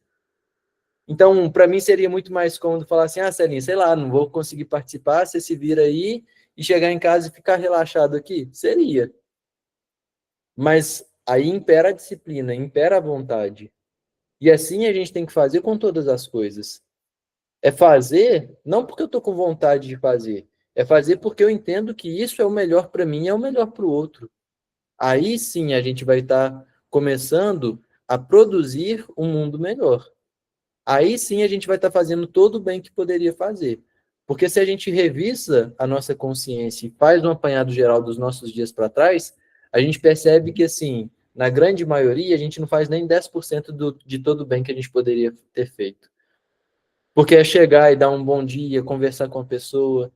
Então, para mim seria muito mais cômodo falar assim, Celinha, sei lá, não vou conseguir participar, você se vira aí e chegar em casa e ficar relaxado aqui. Seria. Mas aí impera a disciplina, impera a vontade. E assim a gente tem que fazer com todas as coisas. É fazer, não porque eu estou com vontade de fazer, é fazer porque eu entendo que isso é o melhor para mim e é o melhor para o outro. Aí sim a gente vai estar começando a produzir um mundo melhor. Aí sim a gente vai estar fazendo todo o bem que poderia fazer. Porque se a gente revisa a nossa consciência e faz um apanhado geral dos nossos dias para trás, a gente percebe que, assim, na grande maioria, a gente não faz nem 10% de todo o bem que a gente poderia ter feito. Porque é chegar e dar um bom dia, conversar com a pessoa,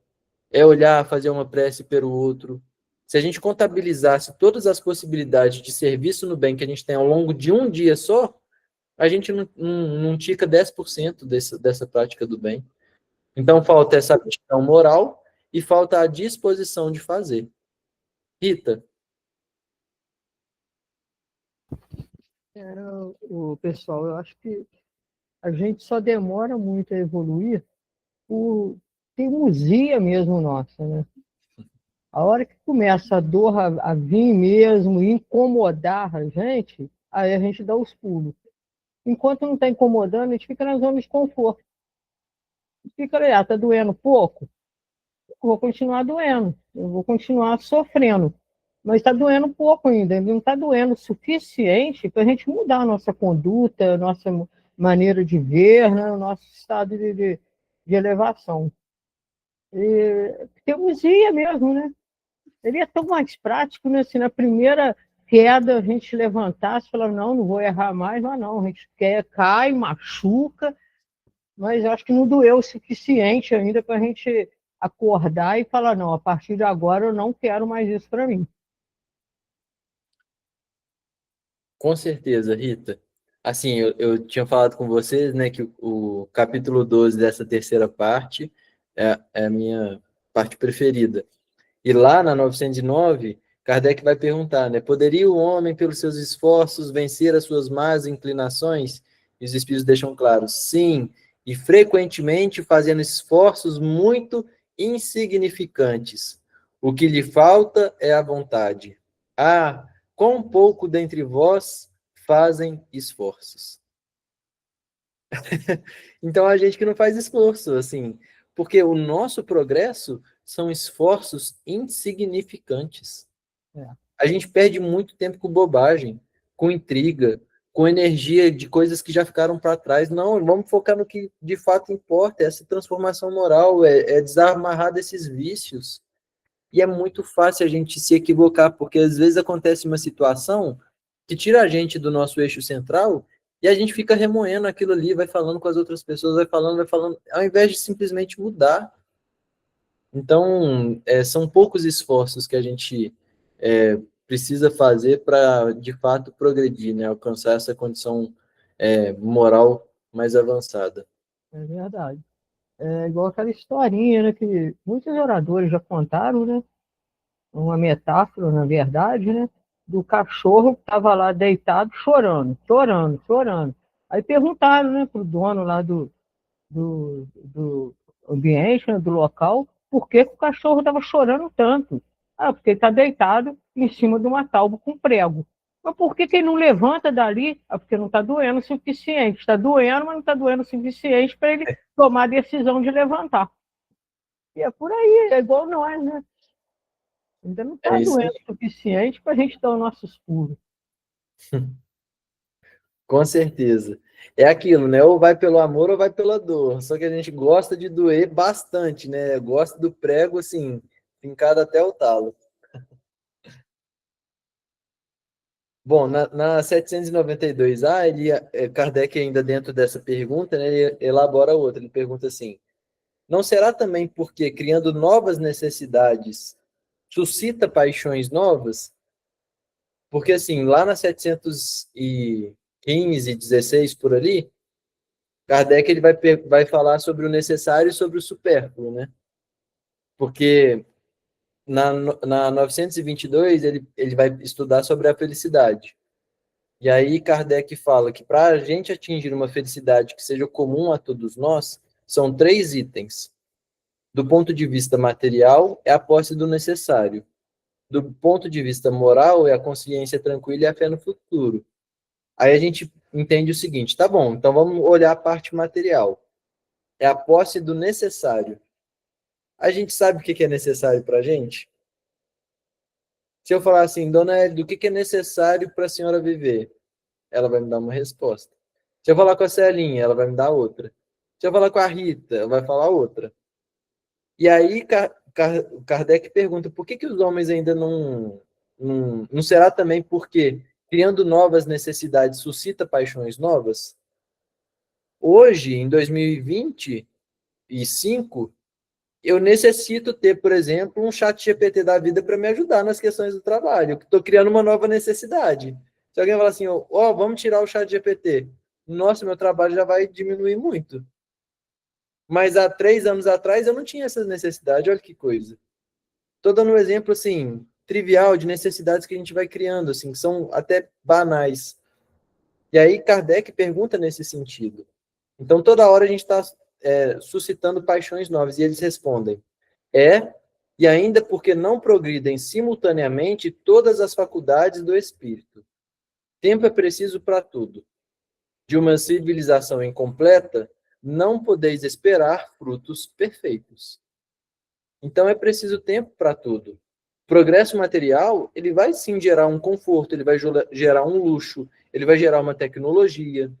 é olhar, fazer uma prece pelo outro. Se a gente contabilizasse todas as possibilidades de serviço no bem que a gente tem ao longo de um dia só, a gente não tica 10% dessa prática do bem. Então, falta essa aptidão moral e falta a disposição de fazer. Rita? O pessoal, eu acho que a gente só demora muito a evoluir por teimosia mesmo nossa, né? A hora que começa a dor a vir mesmo, incomodar a gente, aí a gente dá os pulos. Enquanto não está incomodando, a gente fica na zona de conforto. Fica ali, tá doendo pouco? Eu vou continuar doendo, eu vou continuar sofrendo. Mas está doendo pouco ainda, não está doendo o suficiente para a gente mudar a nossa conduta, a nossa maneira de ver, né, o nosso estado de elevação. E teimosia mesmo, né? Seria tão mais prático, né? Se na primeira queda a gente levantasse e falar, não vou errar mais, mas não, a gente quer, cai, machuca, mas acho que não doeu o suficiente ainda para a gente acordar e falar, não, a partir de agora eu não quero mais isso para mim. Com certeza, Rita. Assim, eu tinha falado com vocês, né, que o capítulo 12 dessa terceira parte é a minha parte preferida. E lá na 909, Kardec vai perguntar, né, poderia o homem, pelos seus esforços, vencer as suas más inclinações? E os espíritos deixam claro, sim, e frequentemente fazendo esforços muito insignificantes. O que lhe falta é a vontade. Ah, quão pouco dentre vós fazem esforços. Então, a gente que não faz esforço, assim, porque o nosso progresso são esforços insignificantes. É. A gente perde muito tempo com bobagem, com intriga, com energia de coisas que já ficaram para trás. Não, vamos focar no que de fato importa, é essa transformação moral, é desamarrar desses vícios. E é muito fácil a gente se equivocar, porque às vezes acontece uma situação que tira a gente do nosso eixo central e a gente fica remoendo aquilo ali, vai falando com as outras pessoas, vai falando, ao invés de simplesmente mudar. Então, são poucos esforços que a gente precisa fazer para, de fato, progredir, né? Alcançar essa condição moral mais avançada. É verdade. É igual aquela historinha, né, que muitos oradores já contaram, né? Uma metáfora, na verdade, né? Do cachorro que estava lá deitado chorando, chorando, chorando. Aí perguntaram, né, para o dono lá do ambiente, né, do local, por que o cachorro estava chorando tanto. Ah, porque ele está deitado em cima de uma tábua com prego. Mas por que ele não levanta dali? Ah, porque não está doendo o suficiente. Está doendo, mas não está doendo o suficiente para ele tomar a decisão de levantar. E é por aí, é igual nós, né? Ainda não É está isso doendo aí. o suficiente para a gente dar os nossos pulos. Com certeza. É aquilo, né? Ou vai pelo amor ou vai pela dor. Só que a gente gosta de doer bastante, né? Gosta do prego, assim, fincado até o talo. Bom, na 792A, Kardec, ainda dentro dessa pergunta, né, ele elabora outra. Ele pergunta assim: não será também porque, criando novas necessidades, suscita paixões novas? Porque, assim, lá na 715, 16, por ali, Kardec ele vai falar sobre o necessário e sobre o supérfluo, né? Porque na 922, ele vai estudar sobre a felicidade. E aí Kardec fala que para a gente atingir uma felicidade que seja comum a todos nós, são 3 itens. Do ponto de vista material, é a posse do necessário. Do ponto de vista moral, é a consciência tranquila e a fé no futuro. Aí a gente entende o seguinte, tá bom, então vamos olhar a parte material. É a posse do necessário. A gente sabe o que é necessário para a gente? Se eu falar assim, dona Elida, o que é necessário para a senhora viver? Ela vai me dar uma resposta. Se eu falar com a Celinha, ela vai me dar outra. Se eu falar com a Rita, ela vai falar outra. E aí Kardec pergunta por que os homens ainda não será também porque, criando novas necessidades, suscita paixões novas? Hoje, em 2025, eu necessito ter, por exemplo, um chat GPT da vida para me ajudar nas questões do trabalho. Eu estou criando uma nova necessidade. Se alguém falar assim, ó, vamos tirar o chat GPT, nossa, meu trabalho já vai diminuir muito. Mas há 3 anos atrás eu não tinha essa necessidade, olha que coisa. Estou dando um exemplo, assim, trivial de necessidades que a gente vai criando, assim, que são até banais. E aí Kardec pergunta nesse sentido. Então, toda hora a gente está suscitando paixões novas, e eles respondem, e ainda porque não progridem simultaneamente todas as faculdades do espírito. Tempo é preciso para tudo. De uma civilização incompleta, não podeis esperar frutos perfeitos. Então é preciso tempo para tudo. Progresso material, ele vai sim gerar um conforto, ele vai gerar um luxo, ele vai gerar uma tecnologia.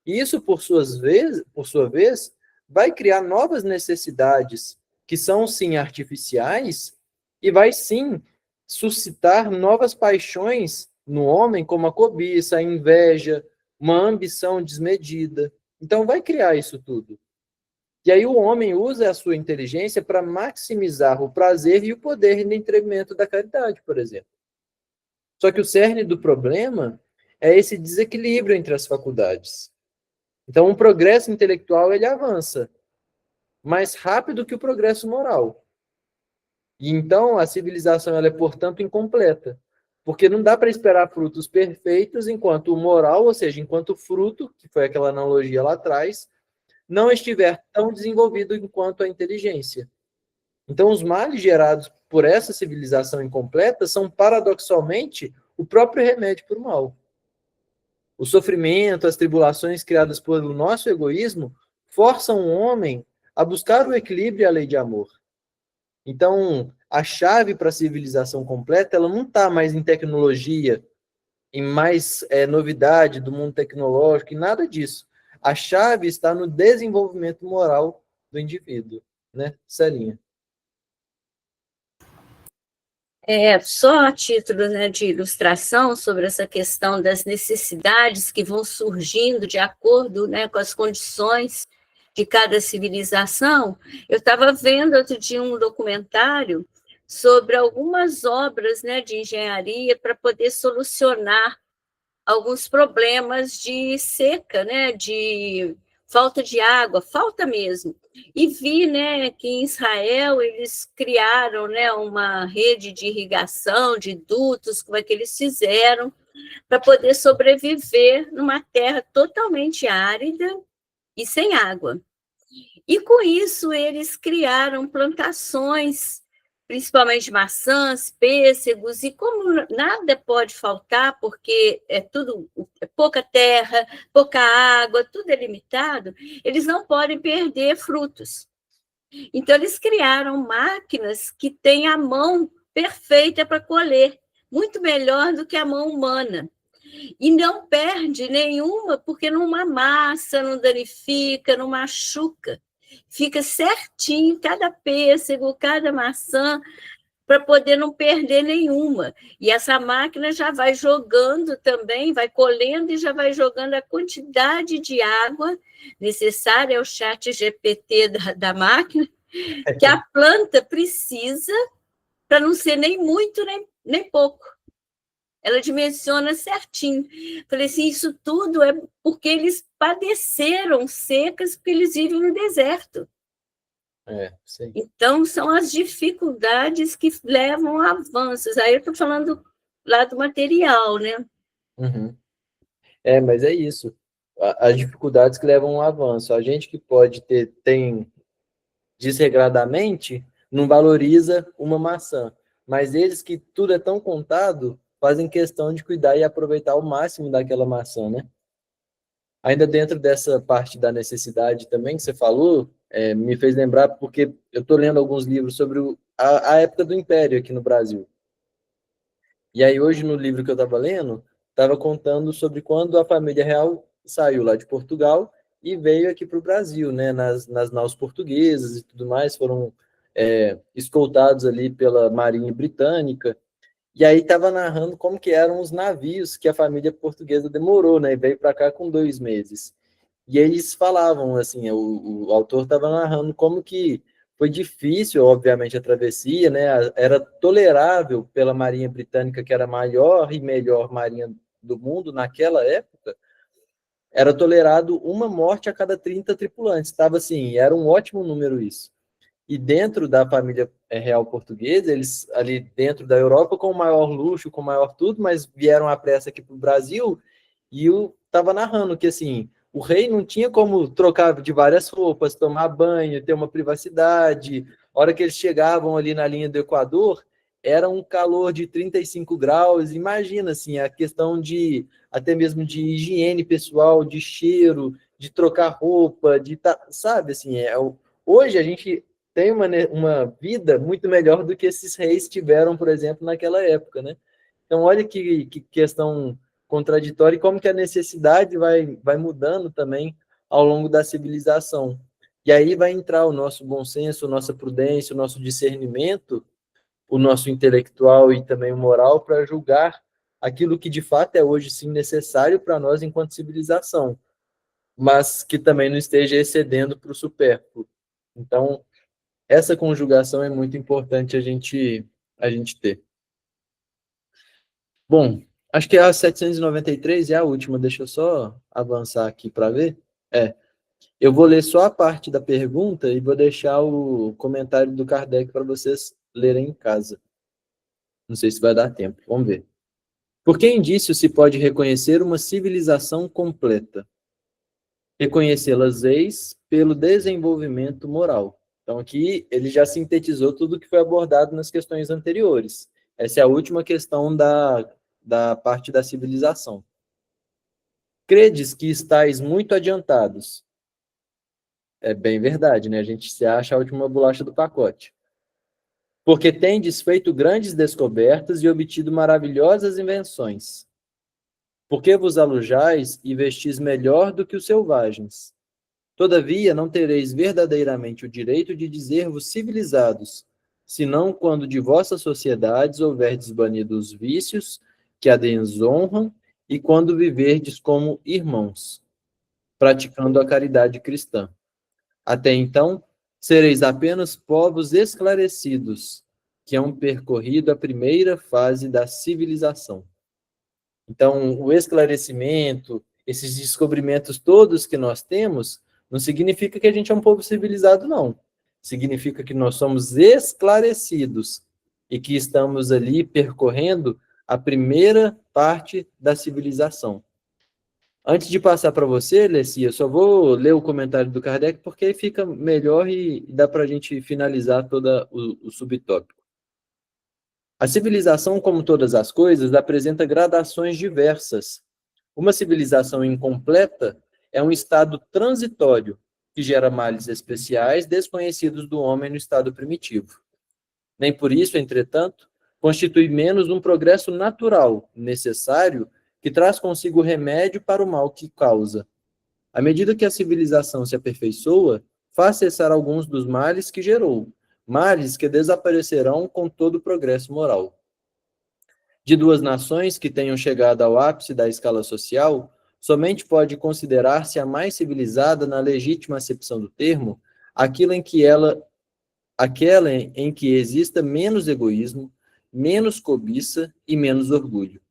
E isso, por sua vez, vai criar novas necessidades, que são sim artificiais, e vai sim suscitar novas paixões no homem, como a cobiça, a inveja, uma ambição desmedida. Então vai criar isso tudo. E aí o homem usa a sua inteligência para maximizar o prazer e o poder em detrimento da caridade, por exemplo. Só que o cerne do problema é esse desequilíbrio entre as faculdades. Então, o progresso intelectual ele avança mais rápido que o progresso moral. E então a civilização ela é, portanto, incompleta, porque não dá para esperar frutos perfeitos enquanto o moral, ou seja, enquanto o fruto, que foi aquela analogia lá atrás, não estiver tão desenvolvido enquanto a inteligência. Então, os males gerados por essa civilização incompleta são, paradoxalmente, o próprio remédio para o mal. O sofrimento, as tribulações criadas pelo nosso egoísmo forçam o homem a buscar o equilíbrio e a lei de amor. Então, a chave para a civilização completa, ela não está mais em tecnologia, em mais novidade do mundo tecnológico, e nada disso. A chave está no desenvolvimento moral do indivíduo, né, Celinha? Só a título, né, de ilustração sobre essa questão das necessidades que vão surgindo de acordo, né, com as condições de cada civilização, eu estava vendo outro dia um documentário sobre algumas obras, né, de engenharia para poder solucionar alguns problemas de seca, né, de falta de água, falta mesmo. E vi, né, que em Israel eles criaram, né, uma rede de irrigação, de dutos, como é que eles fizeram, para poder sobreviver numa terra totalmente árida e sem água. E com isso eles criaram plantações, principalmente maçãs, pêssegos, e como nada pode faltar, porque é pouca terra, pouca água, tudo é limitado, eles não podem perder frutos. Então, eles criaram máquinas que têm a mão perfeita para colher, muito melhor do que a mão humana. E não perde nenhuma, porque não amassa, não danifica, não machuca. Fica certinho, cada pêssego, cada maçã, para poder não perder nenhuma. E essa máquina já vai jogando também, vai colhendo e já vai jogando a quantidade de água necessária ao chat GPT da máquina, que a planta precisa para não ser nem muito, nem pouco. Ela dimensiona certinho. Falei assim, isso tudo é porque eles padeceram secas, porque eles vivem no deserto. Sim. Então, são as dificuldades que levam a avanços. Aí eu estou falando lá do material, né? Uhum. Mas é isso. As dificuldades que levam ao avanço. A gente que tem desregradamente, não valoriza uma maçã. Mas eles que tudo é tão contado, fazem questão de cuidar e aproveitar o máximo daquela maçã, né? Ainda dentro dessa parte da necessidade também que você falou, me fez lembrar, porque eu estou lendo alguns livros sobre a época do Império aqui no Brasil. E aí hoje, no livro que eu estava lendo, estava contando sobre quando a família real saiu lá de Portugal e veio aqui para o Brasil, né? Nas naus portuguesas e tudo mais, foram escoltados ali pela Marinha Britânica. E aí estava narrando como que eram os navios que a família portuguesa demorou, né? E veio para cá com 2 meses. E eles falavam, assim, o autor estava narrando como que foi difícil, obviamente, a travessia, né? Era tolerável pela Marinha Britânica, que era a maior e melhor marinha do mundo naquela época, era tolerado uma morte a cada 30 tripulantes. Estava assim, era um ótimo número isso. E dentro da família real portuguesa, eles ali dentro da Europa, com o maior luxo, com o maior tudo, mas vieram à pressa aqui para o Brasil, e eu estava narrando que, assim, o rei não tinha como trocar de várias roupas, tomar banho, ter uma privacidade. A hora que eles chegavam ali na linha do Equador, era um calor de 35 graus. Imagina, assim, a questão de, até mesmo de higiene pessoal, de cheiro, de trocar roupa, sabe, assim, hoje a gente tem uma vida muito melhor do que esses reis tiveram, por exemplo, naquela época, né? Então, olha que questão contraditória e como que a necessidade vai mudando também ao longo da civilização. E aí vai entrar o nosso bom senso, a nossa prudência, o nosso discernimento, o nosso intelectual e também o moral para julgar aquilo que de fato é hoje sim necessário para nós enquanto civilização, mas que também não esteja excedendo para o supérfluo. Então, essa conjugação é muito importante a gente ter. Bom, acho que a 793 é a última, deixa eu só avançar aqui para ver. Eu vou ler só a parte da pergunta e vou deixar o comentário do Kardec para vocês lerem em casa. Não sei se vai dar tempo, vamos ver. Por que indício se pode reconhecer uma civilização completa? Reconhecê-las eis pelo desenvolvimento moral. Então, aqui ele já sintetizou tudo que foi abordado nas questões anteriores. Essa é a última questão da parte da civilização. Credes que estáis muito adiantados. É bem verdade, né? A gente se acha a última bolacha do pacote. Porque tendes feito grandes descobertas e obtido maravilhosas invenções. Porque vos alojais e vestis melhor do que os selvagens. Todavia, não tereis verdadeiramente o direito de dizer-vos civilizados, senão quando de vossas sociedades houverdes banido os vícios que a desonram e quando viverdes como irmãos, praticando a caridade cristã. Até então, sereis apenas povos esclarecidos, que hão percorrido a primeira fase da civilização. Então, o esclarecimento, esses descobrimentos todos que nós temos, não significa que a gente é um povo civilizado, não. Significa que nós somos esclarecidos e que estamos ali percorrendo a primeira parte da civilização. Antes de passar para você, Lessie, eu só vou ler o comentário do Kardec, porque aí fica melhor e dá para a gente finalizar todo o subtópico. A civilização, como todas as coisas, apresenta gradações diversas. Uma civilização incompleta é um estado transitório, que gera males especiais desconhecidos do homem no estado primitivo. Nem por isso, entretanto, constitui menos um progresso natural, necessário, que traz consigo remédio para o mal que causa. À medida que a civilização se aperfeiçoa, faz cessar alguns dos males que gerou, males que desaparecerão com todo o progresso moral. De duas nações que tenham chegado ao ápice da escala social, somente pode considerar-se a mais civilizada na legítima acepção do termo, aquela em que exista menos egoísmo, menos cobiça e menos orgulho,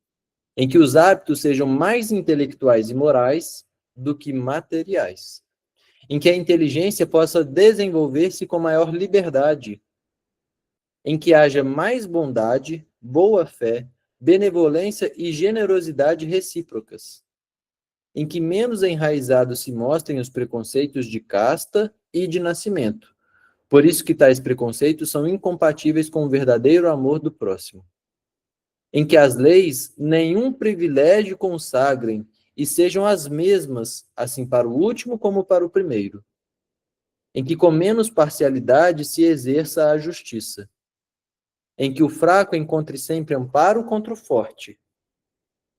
em que os hábitos sejam mais intelectuais e morais do que materiais, em que a inteligência possa desenvolver-se com maior liberdade, em que haja mais bondade, boa-fé, benevolência e generosidade recíprocas, em que menos enraizados se mostrem os preconceitos de casta e de nascimento. Por isso que tais preconceitos são incompatíveis com o verdadeiro amor do próximo. Em que as leis nenhum privilégio consagrem e sejam as mesmas, assim para o último como para o primeiro. Em que com menos parcialidade se exerça a justiça. Em que o fraco encontre sempre amparo contra o forte.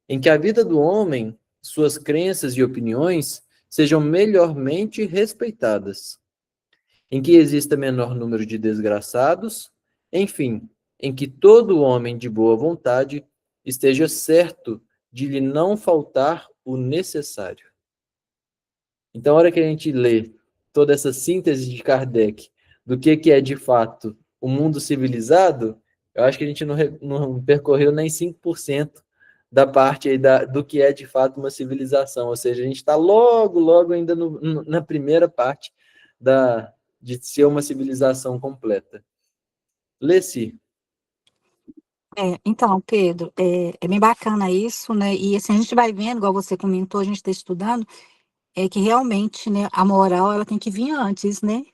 Em que a vida do homem, suas crenças e opiniões sejam melhormente respeitadas. Em que exista menor número de desgraçados, enfim, em que todo homem de boa vontade esteja certo de lhe não faltar o necessário. Então, a hora que a gente lê toda essa síntese de Kardec do que é de fato o mundo civilizado, eu acho que a gente não percorreu nem 5% da parte aí do que é de fato uma civilização, ou seja, a gente está logo ainda na primeira parte de ser uma civilização completa. Leci. Então, Pedro, é bem bacana isso, né? E assim, a gente vai vendo, igual você comentou, a gente está estudando, que realmente, né, a moral ela tem que vir antes, né?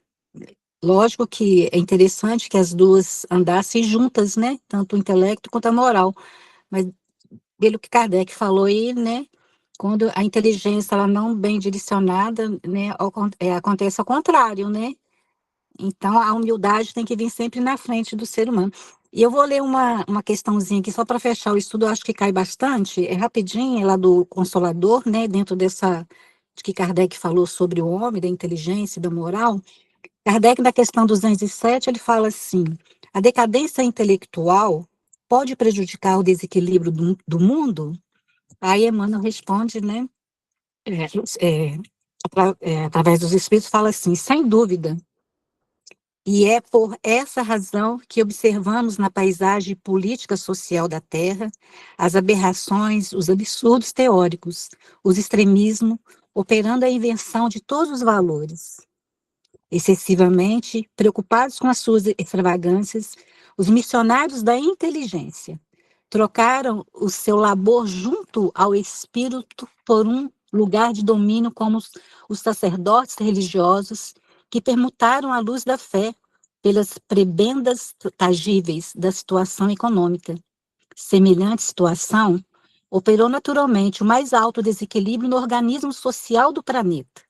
Lógico que é interessante que as duas andassem juntas, né? Tanto o intelecto quanto a moral. Mas pelo que Kardec falou aí, né? Quando a inteligência ela não bem direcionada, né, acontece ao contrário, né? Então, a humildade tem que vir sempre na frente do ser humano. E eu vou ler uma questãozinha aqui, só para fechar o estudo, eu acho que cai bastante, é rapidinho, é lá do Consolador, né, dentro de que Kardec falou sobre o homem, da inteligência e da moral. Kardec, na questão 207, ele fala assim, a decadência intelectual pode prejudicar o desequilíbrio do mundo? Aí Emmanuel responde, né, através dos Espíritos, fala assim, sem dúvida. E é por essa razão que observamos na paisagem política social da Terra as aberrações, os absurdos teóricos, os extremismos, operando a invenção de todos os valores. Excessivamente preocupados com as suas extravagâncias, os missionários da inteligência trocaram o seu labor junto ao espírito por um lugar de domínio como os sacerdotes religiosos que permutaram a luz da fé pelas prebendas tangíveis da situação econômica. Semelhante situação operou naturalmente o mais alto desequilíbrio no organismo social do planeta.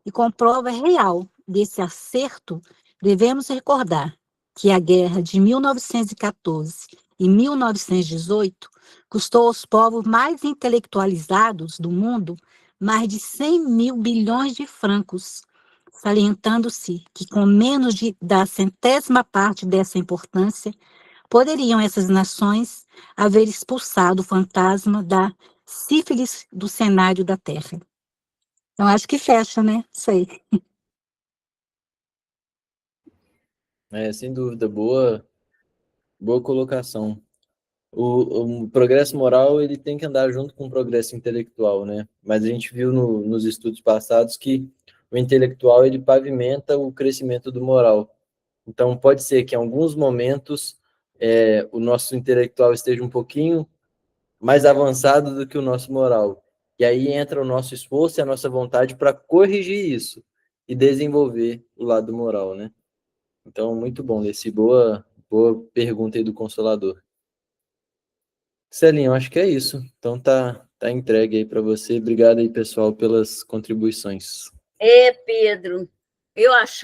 E com prova real desse acerto, devemos recordar que a guerra de 1914 e 1918 custou aos povos mais intelectualizados do mundo mais de 100 mil bilhões de francos, salientando-se que com menos da centésima parte dessa importância, poderiam essas nações haver expulsado o fantasma da sífilis do cenário da Terra. Então, acho que fecha, né? Sei. Sem dúvida, boa colocação. O progresso moral ele tem que andar junto com o progresso intelectual, né? Mas a gente viu nos estudos passados que o intelectual ele pavimenta o crescimento do moral. Então pode ser que em alguns momentos o nosso intelectual esteja um pouquinho mais avançado do que o nosso moral. E aí entra o nosso esforço e a nossa vontade para corrigir isso e desenvolver o lado moral, né? Então muito bom, Leci, boa pergunta aí do Consolador. Celinho, acho que é isso. Então tá entregue aí para você. Obrigado aí, pessoal, pelas contribuições. Pedro, eu acho